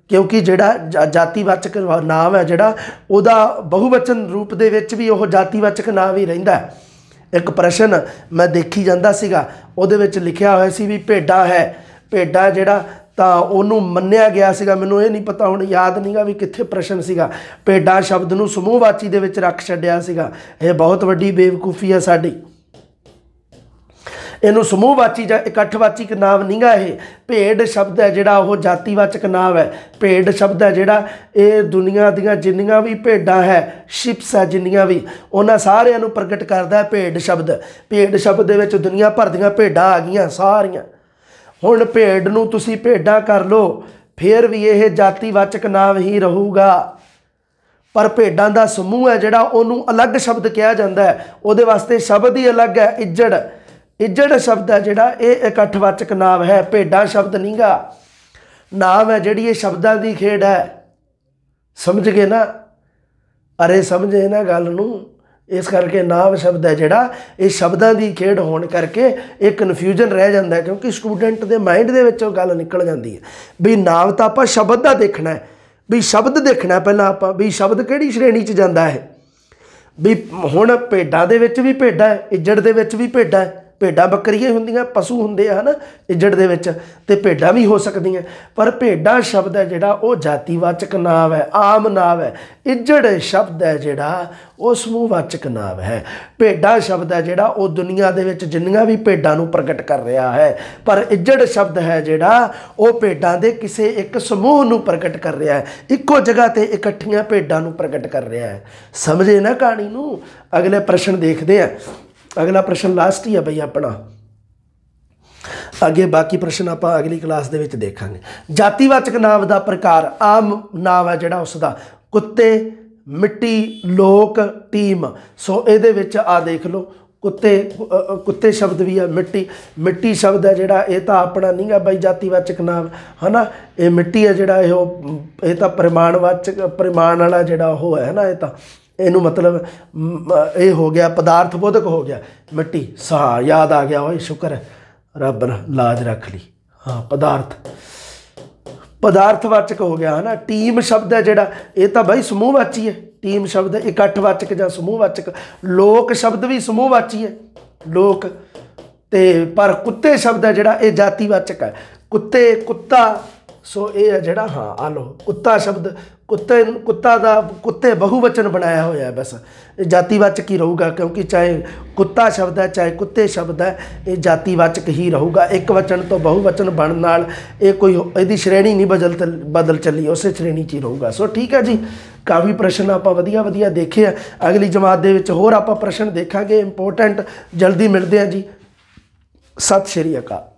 ਕਿਉਂਕਿ ਜਿਹੜਾ ਜਾਤੀਵਾਚਕ ਨਾਮ ਹੈ ਜਿਹੜਾ ਉਹਦਾ ਬਹੁਵਚਨ ਰੂਪ ਦੇ ਵਿੱਚ ਵੀ ਉਹ ਜਾਤੀਵਾਚਕ ਨਾਮ ਹੀ ਰਹਿੰਦਾ। ਇੱਕ ਪ੍ਰਸ਼ਨ ਮੈਂ ਦੇਖੀ ਜਾਂਦਾ ਸੀਗਾ, ਉਹਦੇ ਵਿੱਚ ਲਿਖਿਆ ਹੋਇਆ ਸੀ ਵੀ ਭੇਡਾਂ ਹੈ, ਭੇਡਾਂ ਜਿਹੜਾ ਤਾਂ ਉਹਨੂੰ ਮੰਨਿਆ ਗਿਆ ਸੀਗਾ, ਮੈਨੂੰ ਇਹ ਨਹੀਂ ਪਤਾ ਹੁਣ ਯਾਦ ਨਹੀਂਗਾ ਵੀ ਕਿੱਥੇ ਪ੍ਰਸ਼ਨ ਸੀਗਾ, ਭੇਡਾਂ ਸ਼ਬਦ ਨੂੰ ਸਮੂਹਵਾਚੀ ਦੇ ਵਿੱਚ ਰੱਖ ਛੱਡਿਆ ਸੀਗਾ। ਇਹ ਬਹੁਤ ਵੱਡੀ ਬੇਵਕੂਫੀ ਹੈ ਸਾਡੀ। ਇਹਨੂੰ ਸਮੂਹਵਾਚੀ ਜਾਂ ਇਕੱਠਵਾਚਕ ਨਾਮ ਨਹੀਂਗਾ ਇਹ। ਭੇਡ ਸ਼ਬਦ ਹੈ ਜਿਹੜਾ ਉਹ ਜਾਤੀਵਾਚਕ ਨਾਮ ਹੈ। ਭੇਡ ਸ਼ਬਦ ਹੈ ਜਿਹੜਾ ਇਹ ਦੁਨੀਆ ਦੀਆਂ ਜਿੰਨੀਆਂ ਵੀ ਭੇਡਾਂ ਹੈ, ਸ਼ਿਪਸ ਹੈ ਜਿੰਨੀਆਂ ਵੀ, ਉਹਨਾਂ ਸਾਰਿਆਂ ਨੂੰ ਪ੍ਰਗਟ ਕਰਦਾ ਹੈ ਭੇਡ ਸ਼ਬਦ। ਭੇਡ ਸ਼ਬਦ ਦੇ ਵਿੱਚ ਦੁਨੀਆ ਭਰ ਦੀਆਂ ਭੇਡਾਂ ਆ ਗਈਆਂ ਸਾਰੀਆਂ। ਹੁਣ ਭੇਡ ਨੂੰ ਤੁਸੀਂ ਭੇਡਾਂ ਕਰ ਲਓ, ਫਿਰ ਵੀ ਇਹ ਜਾਤੀਵਾਚਕ ਨਾਮ ਹੀ ਰਹੂਗਾ। ਪਰ ਭੇਡਾਂ ਦਾ ਸਮੂਹ ਹੈ ਜਿਹੜਾ ਉਹਨੂੰ ਅਲੱਗ ਸ਼ਬਦ ਕਿਹਾ ਜਾਂਦਾ ਹੈ, ਉਹਦੇ ਵਾਸਤੇ ਸ਼ਬਦ ਹੀ ਅਲੱਗ ਹੈ। ਇੱਜੜ, ਇੱਜੜ ਸ਼ਬਦ ਹੈ ਜਿਹੜਾ ਇਹ ਇਕੱਠਵਾਚਕ ਨਾਮ ਹੈ, ਭੇਡਾਂ ਸ਼ਬਦ ਨਹੀਂਗਾ। ਨਾਮ ਹੈ ਜਿਹੜੀ ਇਹ ਸ਼ਬਦਾਂ ਦੀ ਖੇਡ ਹੈ। ਸਮਝ ਗਏ ਨਾ? ਅਰੇ ਸਮਝੇ ਨਾ ਗੱਲ ਨੂੰ? ਇਸ ਕਰਕੇ ਨਾਮ ਸ਼ਬਦ ਹੈ ਜਿਹੜਾ ਇਹ ਸ਼ਬਦਾਂ ਦੀ ਖੇਡ ਹੋਣ ਕਰਕੇ ਇਹ ਕਨਫਿਊਜ਼ਨ ਰਹਿ ਜਾਂਦਾ, ਕਿਉਂਕਿ ਸਟੂਡੈਂਟ ਦੇ ਮਾਈਂਡ ਦੇ ਵਿੱਚੋਂ ਗੱਲ ਨਿਕਲ ਜਾਂਦੀ ਹੈ ਵੀ ਨਾਮ ਤਾਂ ਆਪਾਂ ਸ਼ਬਦ ਦਾ ਦੇਖਣਾ ਹੈ, ਵੀ ਸ਼ਬਦ ਦੇਖਣਾ ਪਹਿਲਾਂ ਆਪਾਂ ਵੀ ਸ਼ਬਦ ਕਿਹੜੀ ਸ਼੍ਰੇਣੀ 'ਚ ਜਾਂਦਾ ਹੈ। ਵੀ ਹੁਣ ਭੇਡਾਂ ਦੇ ਵਿੱਚ ਵੀ ਭੇਡਾਂ ਹੈ, ਇੱਜੜ ਦੇ ਵਿੱਚ ਵੀ ਭੇਡਾਂ ਹੈ। ਭੇਡਾਂ ਬੱਕਰੀਆਂ ਹੁੰਦੀਆਂ, ਪਸ਼ੂ ਹੁੰਦੇ ਆ, ਹੈ ਨਾ, ਇੱਜੜ ਦੇ ਵਿੱਚ, ਅਤੇ ਭੇਡਾਂ ਵੀ ਹੋ ਸਕਦੀਆਂ। ਪਰ ਭੇਡਾਂ ਸ਼ਬਦ ਹੈ ਜਿਹੜਾ ਉਹ ਜਾਤੀਵਾਚਕ ਨਾਮ ਹੈ, ਆਮ ਨਾਮ ਹੈ। ਇੱਜੜ ਸ਼ਬਦ ਹੈ ਜਿਹੜਾ ਉਹ ਸਮੂਹਵਾਚਕ ਨਾਮ ਹੈ। ਭੇਡਾਂ ਸ਼ਬਦ ਹੈ ਜਿਹੜਾ ਉਹ ਦੁਨੀਆ ਦੇ ਵਿੱਚ ਜਿੰਨੀਆਂ ਵੀ ਭੇਡਾਂ ਨੂੰ ਪ੍ਰਗਟ ਕਰ ਰਿਹਾ ਹੈ, ਪਰ ਇੱਜੜ ਸ਼ਬਦ ਹੈ ਜਿਹੜਾ ਉਹ ਭੇਡਾਂ ਦੇ ਕਿਸੇ ਇੱਕ ਸਮੂਹ ਨੂੰ ਪ੍ਰਗਟ ਕਰ ਰਿਹਾ ਹੈ, ਇੱਕੋ ਜਗ੍ਹਾ 'ਤੇ ਇਕੱਠੀਆਂ ਭੇਡਾਂ ਨੂੰ ਪ੍ਰਗਟ ਕਰ ਰਿਹਾ ਹੈ। ਸਮਝੇ ਨਾ ਕਹਾਣੀ ਨੂੰ? ਅਗਲੇ ਪ੍ਰਸ਼ਨ ਦੇਖਦੇ ਹਾਂ। अगला प्रश्न लास्ट ही है बई अपना, अगे बाकी प्रश्न आप अगली क्लास दे विच देखांगे। जातिवाचक नाम का प्रकार, आम नाम है जिहड़ा उसका कुत्ते, मिट्टी, लोक, टीम। सो ये आ देख लो, कुत्ते, कुत्ते शब्द भी है, मिट्टी, मिट्टी शब्द है जिहड़ा ये तो अपना नहीं गा बई जातिवाचक नाम, है ना। ये मिट्टी है जिहड़ा ये तो परिमाणवाचक, परिमाण वाला जिहड़ा वो है ना, ये तो ਇਹਨੂੰ ਮਤਲਬ ਇਹ ਹੋ ਗਿਆ ਪਦਾਰਥ ਬੋਧਕ ਹੋ ਗਿਆ। ਮਿੱਟੀ, ਸਾਹ ਯਾਦ ਆ ਗਿਆ, ਓਏ ਸ਼ੁਕਰ ਹੈ ਰੱਬ ਨੇ ਲਾਜ ਰੱਖ ਲਈ। ਹਾਂ, ਪਦਾਰਥ, ਪਦਾਰਥਵਾਚਕ ਹੋ ਗਿਆ, ਹੈ ਨਾ। ਟੀਮ ਸ਼ਬਦ ਹੈ ਜਿਹੜਾ ਇਹ ਤਾਂ ਬਾਈ ਸਮੂਹਵਾਚੀ ਹੈ। ਟੀਮ ਸ਼ਬਦ ਇਕੱਠਵਾਚਕ ਜਾਂ ਸਮੂਹਵਾਚਕ। ਲੋਕ ਸ਼ਬਦ ਵੀ ਸਮੂਹਵਾਚੀ ਹੈ, ਲੋਕ। ਤੇ ਪਰ ਕੁੱਤੇ ਸ਼ਬਦ ਹੈ ਜਿਹੜਾ ਇਹ ਜਾਤੀਵਾਚਕ ਹੈ। ਕੁੱਤੇ, ਕੁੱਤਾ, ਸੋ ਇਹ ਹੈ ਜਿਹੜਾ, ਹਾਂ ਆ ਲਓ ਕੁੱਤਾ ਸ਼ਬਦ, ਕੁੱਤੇ, ਕੁੱਤਾ ਦਾ ਕੁੱਤੇ ਬਹੁਵਚਨ ਬਣਾਇਆ ਹੋਇਆ ਬਸ, ਇਹ ਜਾਤੀਵਾਚਕ ਹੀ ਰਹੂਗਾ, ਕਿਉਂਕਿ ਚਾਹੇ ਕੁੱਤਾ ਸ਼ਬਦ ਹੈ ਚਾਹੇ ਕੁੱਤੇ ਸ਼ਬਦ ਹੈ, ਇਹ ਜਾਤੀਵਾਚਕ ਹੀ ਰਹੂਗਾ। ਇੱਕ ਵਚਨ ਤੋਂ ਬਹੁਵਚਨ ਬਣਨ ਨਾਲ ਇਹ ਕੋਈ ਇਹਦੀ ਸ਼੍ਰੇਣੀ ਨਹੀਂ ਬਦਲ ਚੱਲੀ, ਉਸੇ ਸ਼੍ਰੇਣੀ 'ਚ ਹੀ ਰਹੂਗਾ। ਸੋ ਠੀਕ ਹੈ ਜੀ, ਕਾਫੀ ਪ੍ਰਸ਼ਨ ਆਪਾਂ ਵਧੀਆ ਵਧੀਆ ਦੇਖੇ ਆ। ਅਗਲੀ ਜਮਾਤ ਦੇ ਵਿੱਚ ਹੋਰ ਆਪਾਂ ਪ੍ਰਸ਼ਨ ਦੇਖਾਂਗੇ ਇੰਪੋਰਟੈਂਟ। ਜਲਦੀ ਮਿਲਦੇ ਹਾਂ ਜੀ। ਸਤਿ ਸ਼੍ਰੀ ਅਕਾਲ।